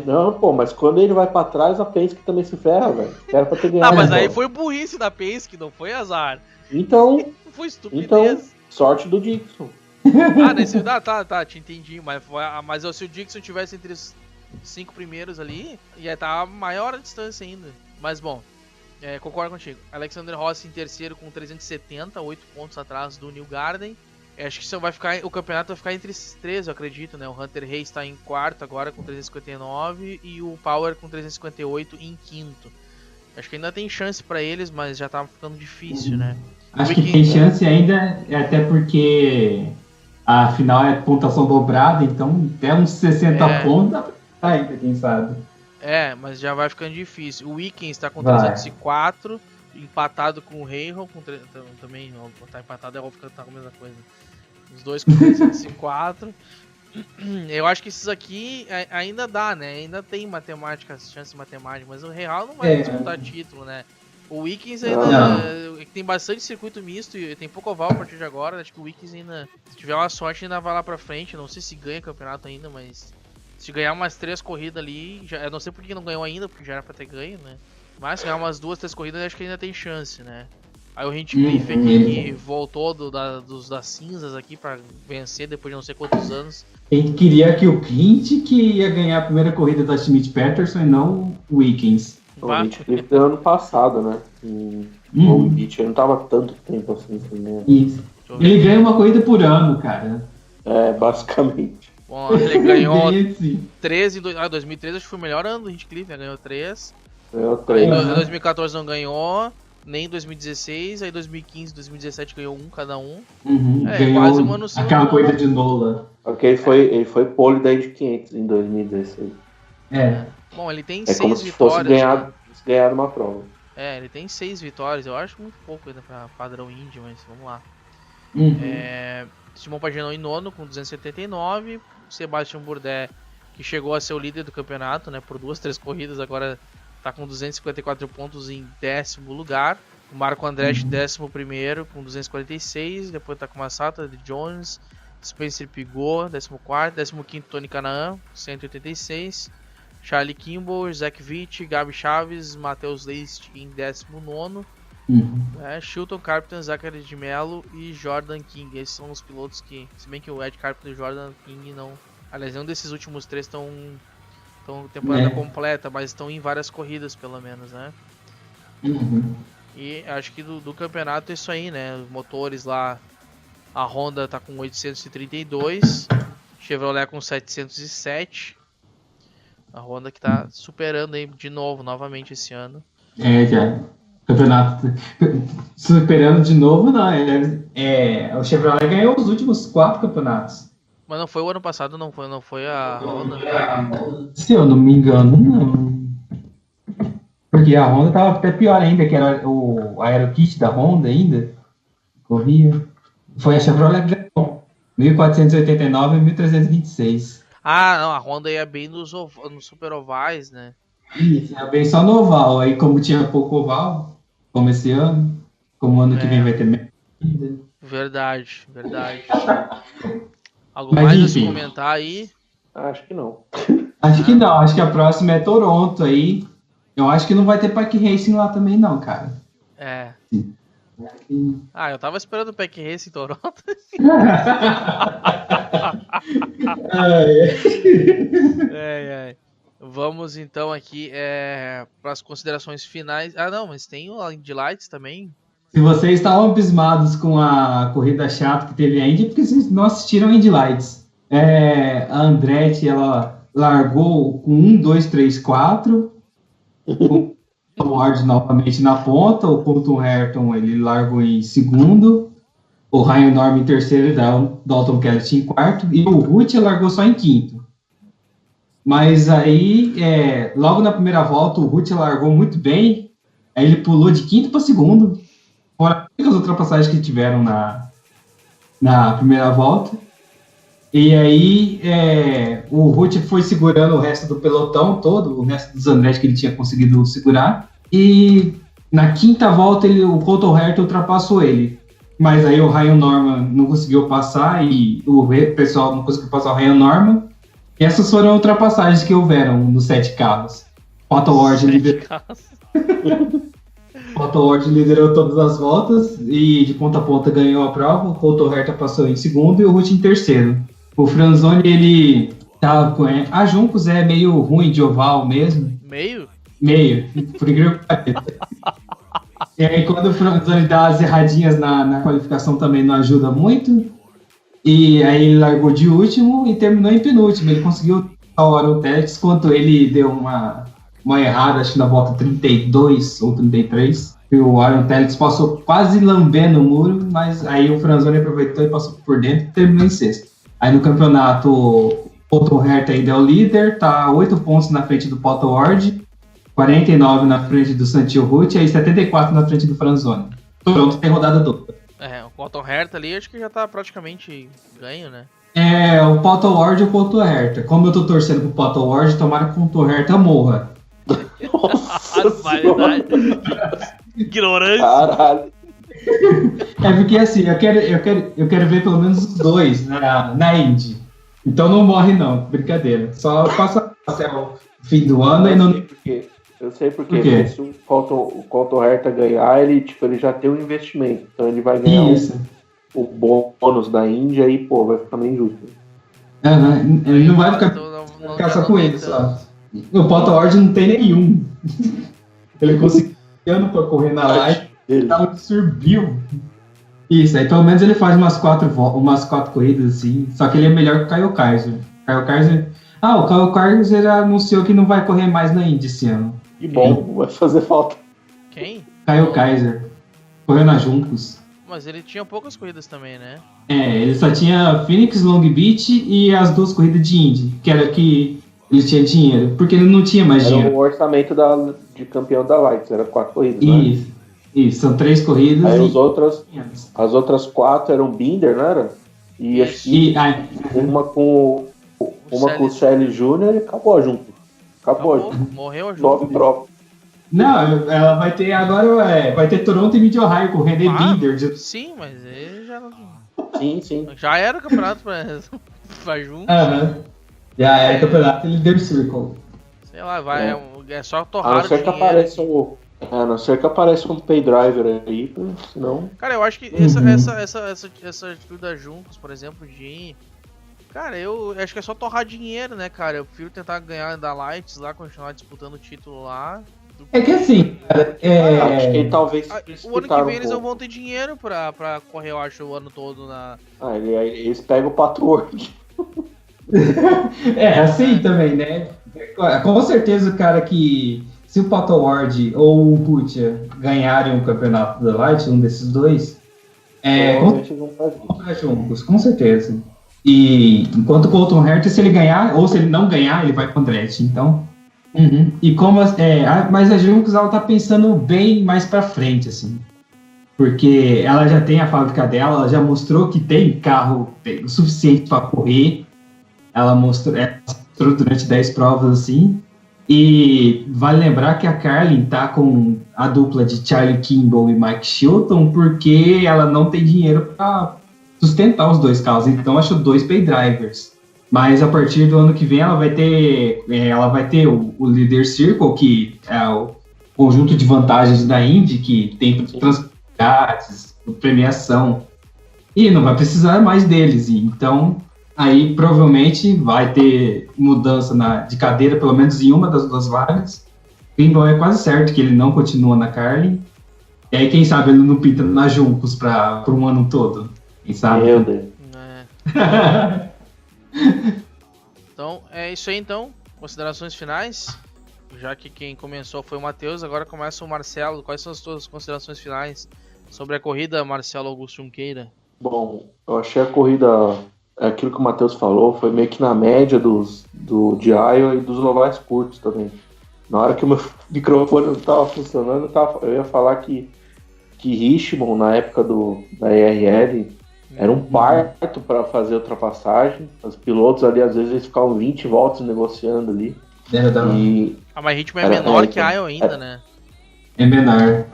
Não, pô, mas quando ele vai pra trás, a Penske também se ferra, velho. Era pra ter ganhado. Mas aí foi burrice da Penske, não foi azar. Então... foi estupidez. Então, sorte do Dixon. Tá, te entendi. Mas se o Dixon tivesse entre os 5 primeiros ali, ia estar a maior distância ainda. Mas bom, concordo contigo. Alexander Rossi em terceiro com 370, 8 pontos atrás do Newgarden. Acho que o campeonato vai ficar entre esses 3, eu acredito, né? O Hunter Hay está em quarto agora com 359 e o Power com 358 em quinto. Acho que ainda tem chance pra eles, mas já tá ficando difícil, né? Acho que tem chance ainda, até porque a final é pontuação dobrada, então até uns 60 pontos dá pra ainda, quem sabe. Mas já vai ficando difícil. O Wickens tá com 304, empatado com o Reichel, também, tá empatado, é óbvio que tá com a mesma coisa. Os dois com 304. Eu acho que esses aqui ainda dá, né? Ainda tem chance matemática, mas o Real não vai disputar título, né? O Wickens ainda tem bastante circuito misto e tem pouco oval a partir de agora. Acho que o Wickens ainda, se tiver uma sorte, ainda vai lá pra frente. Não sei se ganha campeonato ainda, mas se ganhar umas 3 corridas ali, eu não sei por que não ganhou ainda, porque já era pra ter ganho, né? Mas se ganhar umas 2, 3 corridas, acho que ainda tem chance, né? Aí o Hinchcliffe aqui, que voltou das cinzas aqui pra vencer depois de não sei quantos anos. A gente queria que o Hint que ia ganhar a primeira corrida da Schmidt-Peterson e não o Wickens. O Hinchcliffe do ano passado, né? O Hitch não tava tanto tempo assim também. Isso. Ele ganha uma corrida por ano, cara. Basicamente. Bom, ele ganhou 13 em 2013, acho que foi o melhor ano do Hinchcliffe, né? Ganhou 3. Em 2014 não ganhou, nem em 2016, aí 2015 e 2017 ganhou um cada um. Ganhou quase um ano sem aquela corrida de Nola. Porque ele foi pole da Indy 500 em 2016. Bom, ele tem 6 como se vitórias. Fosse ganhar uma prova. Ele tem 6 vitórias, eu acho muito pouco ainda pra padrão Indy, mas vamos lá. Simon Pagenaud em nono com 279, Sebastian Bourdais, que chegou a ser o líder do campeonato, né, por 2, 3 corridas, agora tá com 254 pontos em 10º lugar. O Marco Andretti 11º com 246, depois tá com Massata, de Jones, Spencer Pigot 14º, 15º Tony Kanaan 186, Charlie Kimball, Zach Witt, Gabi Chaves, Matheus Leist em 19º, Chilton Carpenter, Zachary de Mello e Jordan King. Esses são os pilotos que, se bem que o Ed Carpenter e o Jordan King não... Aliás, nenhum desses últimos 3 estão temporada completa, mas estão em várias corridas pelo menos, né? E acho que do campeonato é isso aí, né? Os motores lá, a Honda tá com 832, Chevrolet com 707. A Honda que tá superando aí de novo, novamente esse ano. Já. Campeonato superando de novo, não. O Chevrolet ganhou os últimos 4 campeonatos. Mas não foi o ano passado, não foi a Honda? Se eu não me engano, não. Porque a Honda tava até pior ainda, que era o aerokit da Honda ainda. Corria. Foi a Chevrolet que ganhou. 1489 e 1326. Ah, não, a Honda ia bem nos Super Ovais, né? Isso, ia bem só no oval. Aí como tinha pouco oval, como esse ano, como ano que vem vai ter menos ainda. Verdade. Algo Mas, mais a enfim. se comentar aí? Acho que não. Acho que não, acho que a próxima é Toronto aí. Eu acho que não vai ter Pack Racing lá também não, cara. É. Eu tava esperando o Pack Race em Toronto. É. Vamos então aqui para as considerações finais. Ah, não, mas tem o Indy Lights também. Se vocês estavam abismados com a corrida chata que teve a Indy, porque vocês não assistiram a Indy Lights. A Andretti, ela largou com 1, 2, 3, 4. O Ward novamente na ponta. O Colton Herta, ele largou em segundo. O Ryan Norman em terceiro e o Dalton Kellett em quarto. E o Ruth largou só em quinto. Mas aí, logo na primeira volta, o Ruth largou muito bem. Aí ele pulou de quinto para segundo. Fora as ultrapassagens que tiveram na primeira volta. E aí o Ruth foi segurando o resto do pelotão todo, o resto dos Andretti que ele tinha conseguido segurar. E na quinta volta o Colton Herta ultrapassou ele. Mas aí o Ryan Norman não conseguiu passar e o pessoal não conseguiu passar o Ryan Norman. E essas foram ultrapassagens que houveram nos 7 carros. Pato Ward liderou todas as voltas e de ponta a ponta ganhou a prova. O Colton Herta passou em segundo e o Ruth em terceiro. O Franzoni, ele tava com... A Juncos é meio ruim de oval mesmo. Meio, por incrível que pareça. E aí quando o Franzoni dá as erradinhas na qualificação também não ajuda muito. E aí ele largou de último e terminou em penúltimo. Ele conseguiu a Aaron Telix, quanto ele deu uma errada, acho que na volta 32 ou 33. E o Aaron Telix passou quase lambendo o muro, mas aí o Franzoni aproveitou e passou por dentro e terminou em sexto. Aí no campeonato, o Colton Herta ainda é o líder, tá 8 pontos na frente do Pato Ward, 49 na frente do Santil Ruth e aí 74 na frente do Franzoni. Toronto tem rodada dupla. o Colton Herta ali acho que já tá praticamente ganho, né? O Pato Ward e o Colton Herta. Como eu tô torcendo pro Pato Ward, tomara que o Colton Herta morra. Vai. Ignorante. Caralho. Porque assim, eu quero ver pelo menos os dois na Indy. Então não morre não, brincadeira. Só passa até o fim do ano e não... Eu sei porque se o Colton Herta ganhar, ele já tem um investimento. Então ele vai ganhar o bônus da Indy, aí vai ficar meio injusto. Ele não vai ficar só com ele, só. O Pato Ward não tem nenhum. Ele conseguiu ano pra correr na live, ele tá um subiu. Isso, aí pelo menos ele faz umas 4 corridas assim, só que ele é melhor que o Kyle Kaiser. O Kyle Kaiser anunciou que não vai correr mais na Indy esse ano. Que bom, vai fazer falta. Quem? Kyle Kaiser. Correu na Juncos. Mas ele tinha poucas corridas também, né? Ele só tinha Phoenix, Long Beach e as 2 corridas de Indy, que era que ele tinha dinheiro, porque ele não tinha mais dinheiro. Era o orçamento de campeão da Lights, era 4 corridas, né? Isso, são 3 corridas. Aí as outras 4 eram Binder, não era? E acho que uma com o Shelly Jr. e acabou junto. Morreu junto. 9 provas. Não, ela vai ter agora, vai ter Toronto e Mid-Ohio correndo em Binder. Sim, mas ele já não... Sim. Já era o campeonato pra junto. Já era campeonato Leader Circle. Sei lá, é só torrar a não ser que apareça um pay driver aí, senão... Cara, eu acho que essa atitude da Juncos, por exemplo, cara, eu acho que é só torrar dinheiro, né, cara? Eu prefiro tentar ganhar da Lights lá, continuar disputando o título lá. É que assim, acho que talvez... O ano que vem eles não vão ter dinheiro pra correr, eu acho, o ano todo na... Eles pegam o Pato Ward. É, assim também, né? Com certeza o cara que... Se o Pato Ward ou o Butcher ganharem o campeonato da Light, um desses dois, Provavelmente eles vão fazer. compra Juncos, com certeza. E enquanto o Colton Herta, se ele ganhar, ou se ele não ganhar, ele vai com o Andretti, então... E como... mas a Juncos, ela tá pensando bem mais pra frente, assim. Porque ela já tem a fábrica dela, ela já mostrou que tem carro o suficiente para correr. Ela mostrou durante 10 provas, assim. E vale lembrar que a Carlin tá com a dupla de Charlie Kimball e Mike Chilton porque ela não tem dinheiro para sustentar os dois carros. Então, achou 2 pay drivers. Mas a partir do ano que vem, ela vai ter o Leader Circle, que é o conjunto de vantagens da Indy, que tem transportes, premiação. E não vai precisar mais deles. Então... Aí provavelmente vai ter mudança de cadeira, pelo menos em uma das 2 vagas. Kimball é quase certo que ele não continua na Carlin. E aí, quem sabe, ele não pinta na Juncos para um ano todo. Quem sabe? Meu Deus. Então, é isso aí então. Considerações finais. Já que quem começou foi o Matheus, agora começa o Marcelo. Quais são as suas considerações finais sobre a corrida, Marcelo Augusto Junqueira? Bom, eu achei a corrida... Aquilo que o Matheus falou foi meio que na média do de Iowa e dos ovais curtos também. Na hora que o meu microfone não estava funcionando, eu ia falar que Richmond, na época da ERL, era um parto para fazer ultrapassagem. Os pilotos ali, às vezes, eles ficavam 20 voltas negociando ali. Mas Richmond é menor que Iowa ainda, né? É menor.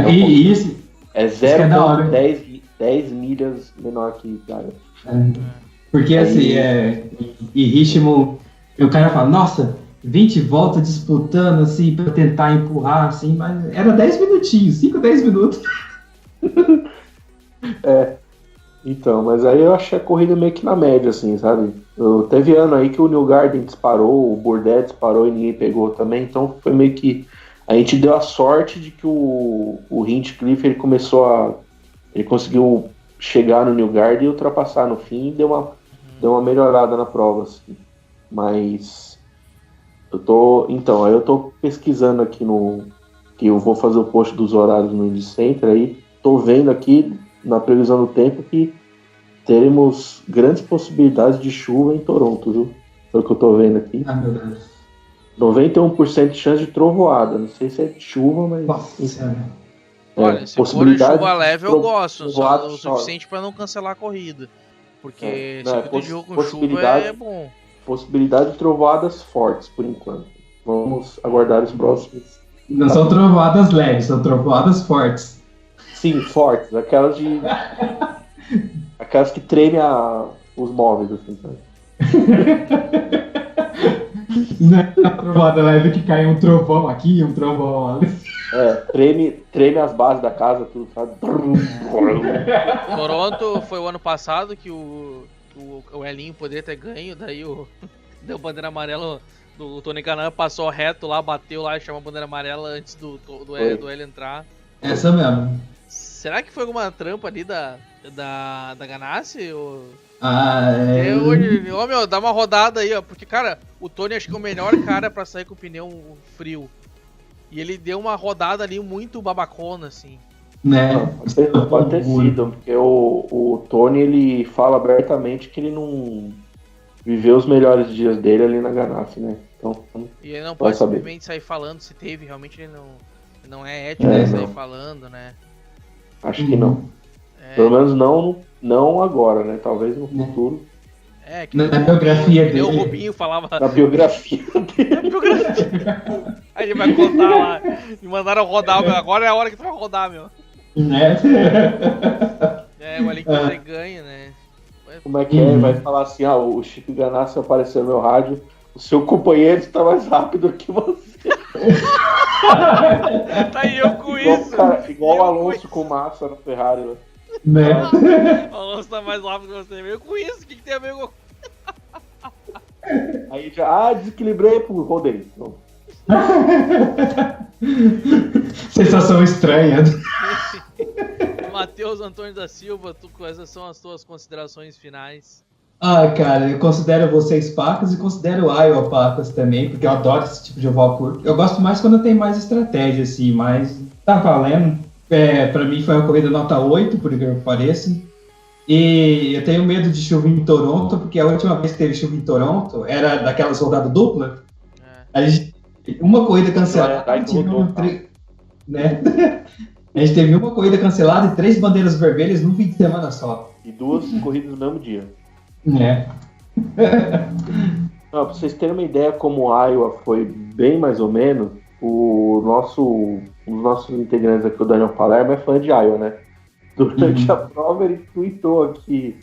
E isso... É 0,10 milhas menor que Iowa. Porque assim, e Richmond, o cara fala, nossa, 20 voltas disputando assim, pra tentar empurrar assim, mas era 10 minutinhos, 5, 10 minutos. Então, mas aí eu achei a corrida meio que na média, assim, sabe? Teve ano aí que o Newgarden disparou, o Bourdais disparou e ninguém pegou também, então foi meio que a gente deu a sorte de que o Hinchcliffe, ele conseguiu chegar no Newgarden e ultrapassar no fim e deu uma melhorada na prova, assim. Mas eu tô pesquisando aqui que eu vou fazer o post dos horários no Indy Center, aí tô vendo aqui na previsão do tempo que teremos grandes possibilidades de chuva em Toronto, viu? Foi o que eu tô vendo aqui. Meu Deus. 91% de chance de trovoada, não sei se é chuva, mas... Nossa. Olha, se for chuva leve eu gosto, só o suficiente para não cancelar a corrida. Porque se for de jogo com chuva é bom. Possibilidade de trovoadas fortes, por enquanto. Vamos aguardar os próximos. Não são trovoadas leves, são trovoadas fortes. Sim, fortes. Aquelas que tremem os móveis, assim, sabe? Não é uma trovoada leve que cai um trovão aqui, um trovão ali. Treme as bases da casa, tudo, sabe? Toronto foi o ano passado que o Elinho poderia ter ganho, daí deu bandeira amarela, o Tony Kanaan passou reto lá, bateu lá e chamou a bandeira amarela antes do Hélio entrar. Essa mesmo. Será que foi alguma trampa ali da Ganassi? Dá uma rodada aí, ó, porque, cara, o Tony acho que é o melhor cara pra sair com o pneu frio. E ele deu uma rodada ali muito babacona, assim. Né? Pode ter sido, porque o Tony, ele fala abertamente que ele não viveu os melhores dias dele ali na Ganassi, né? Então, e ele não pode simplesmente sair falando se teve, realmente ele não é ético sair falando, né? Acho que não. Pelo menos não agora, né? Talvez no futuro. Que na biografia dele. O Rubinho falava. Na biografia dele. Aí ele vai contar lá. Me mandaram rodar, meu. Agora é a hora que tu vai rodar, meu. O Elinho que ganha, né? Como é que é? Vai falar assim: o Chico Ganassi apareceu no meu rádio. O seu companheiro está mais rápido que você. Tá aí eu com isso. Igual o Alonso com massa no Ferrari, né? O Alonso tá mais rápido que você. Eu com isso, o que tem a ver com... Aí já, desequilibrei pro rodei. Sensação estranha. Matheus Antônio da Silva, quais são as tuas considerações finais? Ah, cara, eu considero vocês pacas e considero o Iowa pacas também, porque eu adoro esse tipo de oval curto. Eu gosto mais quando tem mais estratégia, assim, mas tá valendo. Pra mim foi uma corrida nota 8, por incrível que pareça. E eu tenho medo de chuva em Toronto, porque a última vez que teve chuva em Toronto era daquelas rodadas dupla. A gente uma corrida cancelada, né? A gente teve uma corrida cancelada e 3 bandeiras vermelhas num fim de semana só. E 2 corridas no mesmo dia. Né? Não, pra vocês terem uma ideia como o Iowa foi bem mais ou menos, um dos nossos integrantes aqui, o Daniel Palermo, é fã de Iowa, né? Durante a prova ele tweetou aqui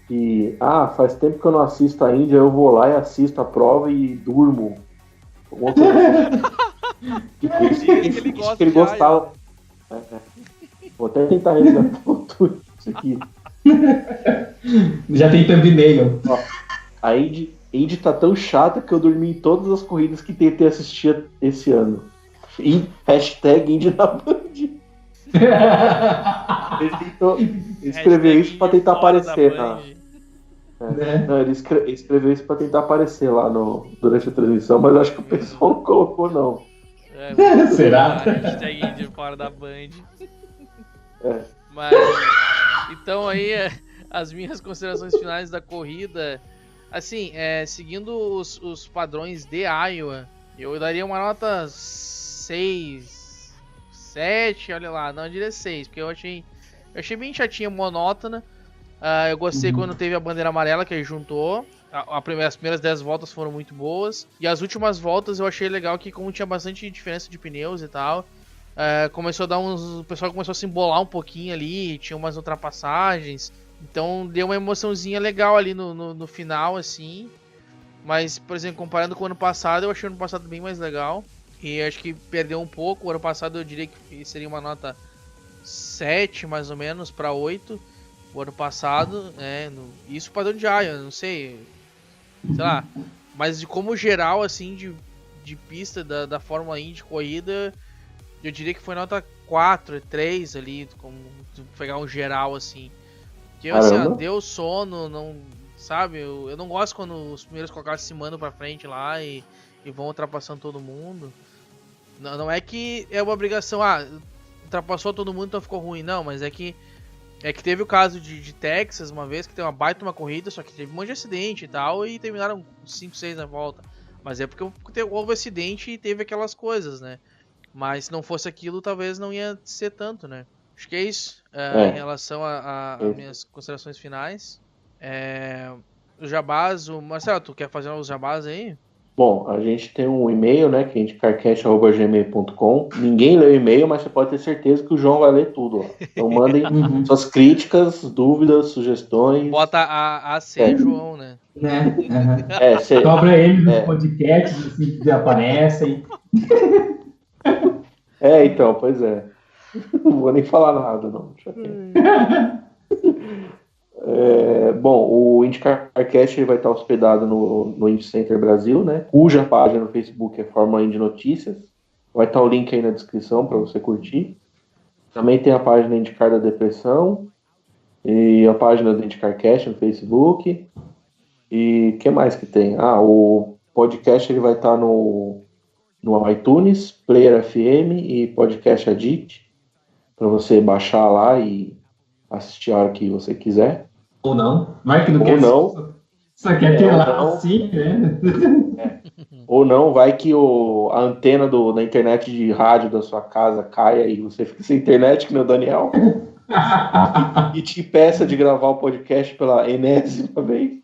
que faz tempo que eu não assisto a Índia, eu vou lá e assisto a prova e durmo. Isso que ele gostava. Vou até tentar resgatar o tweet aqui. Já tem thumbnail. Ó, a Indy tá tão chata que eu dormi em todas as corridas que tentei assistir esse ano. E hashtag Indy na Band. Ele escreveu isso pra tentar aparecer. Não, ele escreveu isso pra tentar aparecer lá durante a transmissão, mas acho que o pessoal não colocou, não. Será? Hashtag Indy fora da Band. Mas, então aí, as minhas considerações finais da corrida, assim, seguindo os padrões de Iowa, eu daria uma nota 6, 7, olha lá, não, eu diria 6, porque eu achei bem chatinha, monótona. Eu gostei quando teve a bandeira amarela que aí juntou. As primeiras 10 voltas foram muito boas. E as últimas voltas eu achei legal que, como tinha bastante diferença de pneus e tal, começou a dar o pessoal começou a se embolar um pouquinho ali, tinha umas ultrapassagens. Então deu uma emoçãozinha legal ali no final, assim. Mas, por exemplo, comparando com o ano passado, eu achei o ano passado bem mais legal. E acho que perdeu um pouco. O ano passado eu diria que seria uma nota 7, mais ou menos, para 8. O ano passado, isso padrão de Iowa, não sei lá. Mas de como geral, assim, de pista da Fórmula 1 de corrida, eu diria que foi nota 4, 3 ali, como pegar um geral, assim. Porque, assim, deu sono, não... Sabe, eu não gosto quando os primeiros colocados se mandam pra frente lá e vão ultrapassando todo mundo. Não é que é uma obrigação, ultrapassou todo mundo então ficou ruim, não, mas é que teve o caso de Texas uma vez, que tem uma baita uma corrida, só que teve um monte de acidente e tal, e terminaram 5, 6 na volta. Mas é porque houve acidente e teve aquelas coisas, né? Mas se não fosse aquilo, talvez não ia ser tanto, né? Acho que é isso em relação a minhas considerações finais. Os jabás, Marcelo, tu quer fazer os jabás aí? Bom, a gente tem um e-mail, né, que é indicarcast@gmail.com. Ninguém lê o e-mail, mas você pode ter certeza que o João vai ler tudo lá. Então mandem suas críticas, dúvidas, sugestões. Bota a AC João, né? Cobra ele nos podcasts, assim, que aparecem. Então, pois é. Não vou nem falar nada, não. Bom, o IndyCarCast vai estar hospedado no Indy Center Brasil, né? Cuja página no Facebook é Fórmula Indy Notícias. Vai estar o link aí na descrição para você curtir. Também tem a página IndyCar da Depressão e a página do IndyCarCast no Facebook. E o que mais que tem? O podcast ele vai estar no iTunes, Player FM e Podcast Addict, para você baixar lá e assistir a hora que você quiser. Ou não. Vai que não quer. Só quer ter lá assim, né? Ou não, vai que a antena da internet de rádio da sua casa caia e você fica sem internet, que nem o Daniel. E te impeça de gravar o podcast pela enésima vez.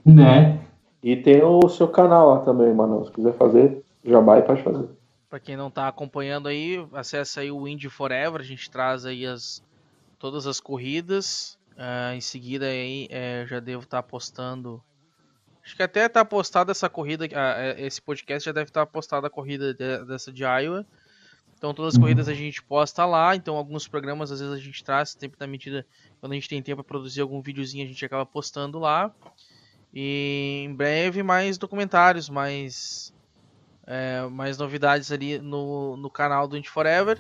Né? E tem o seu canal lá também, mano. Se quiser fazer, jabá, pode fazer. Pra quem não tá acompanhando aí, acessa aí o Indy Forever. A gente traz aí todas as corridas. Em seguida aí já devo estar postando. Acho que até tá postado essa corrida. Esse podcast já deve estar postado a corrida dessa de Iowa. Então todas as corridas a gente posta lá. Então alguns programas às vezes a gente traz, sempre na medida quando a gente tem tempo para produzir algum videozinho a gente acaba postando lá. E em breve mais documentários, mais novidades ali no canal do Indy Forever.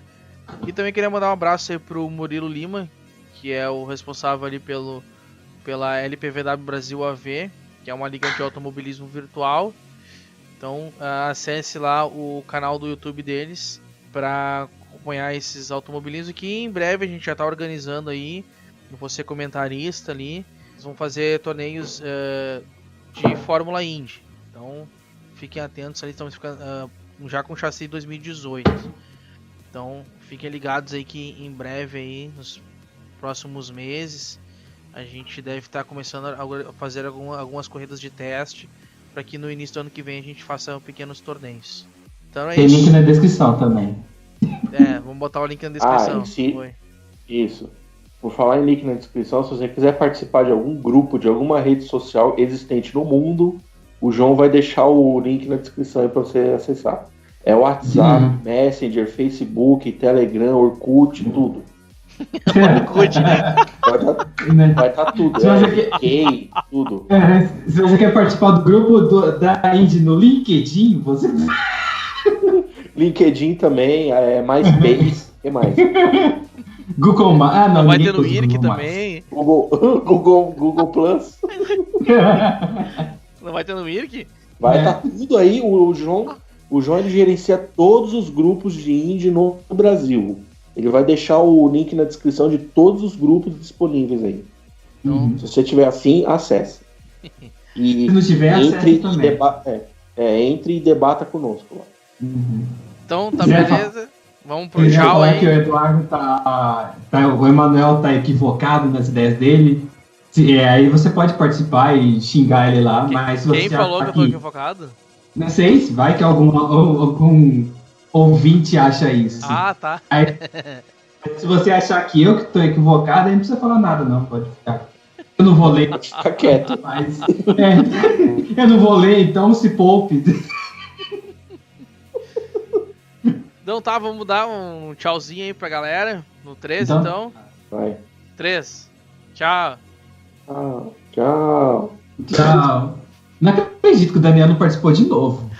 E também queria mandar um abraço aí pro Murilo Lima, que é o responsável ali pelo pela LPVW Brasil AV, que é uma liga de automobilismo virtual. Então acesse lá o canal do YouTube deles para acompanhar esses automobilismos, que em breve a gente já está organizando aí. Eu vou ser comentarista ali. Eles vão fazer torneios de Fórmula Indy. Então fiquem atentos ali, estamos ficando já com chassi 2018. Então fiquem ligados aí que em breve aí, nos próximos meses, a gente deve estar começando a fazer algumas corridas de teste para que no início do ano que vem a gente faça pequenos torneios. Então é Tem isso. link na descrição também. Vamos botar o link na descrição. Isso. Por falar em link na descrição, se você quiser participar de algum grupo, de alguma rede social existente no mundo, o João vai deixar o link na descrição aí para você acessar. É WhatsApp, Messenger, Facebook, Telegram, Orkut, tudo. Orkut, né? Vai estar tudo. Tudo. Se você quer participar do grupo da Indy no LinkedIn, você... LinkedIn também, MySpace, o que mais? Google Maps. Não vai ter no IRC também. Google Plus. Não vai ter no IRC? Vai estar tudo aí. O João ele gerencia todos os grupos de Indy no Brasil. Ele vai deixar o link na descrição de todos os grupos disponíveis aí. Se você tiver assim, acesse. E se não tiver, acesse também. Entre e debata conosco lá. Então, tá beleza. Vamos pro tchau aí. Que o Eduardo o Emanuel tá equivocado nas ideias dele. Aí você pode participar e xingar ele lá, mas se você quem falou que eu tô equivocado? Não sei, se vai que algum ouvinte acha isso. Ah, tá. Aí, se você achar que eu que tô equivocado, aí não precisa falar nada não, pode ficar. Eu não vou ler. Fica quieto. Mas, eu não vou ler, então se poupe. Então tá, vamos dar um tchauzinho aí pra galera. No 3, então. Vai. 3. Tchau. Tchau. Tchau. Não acredito que o Daniel não participou de novo.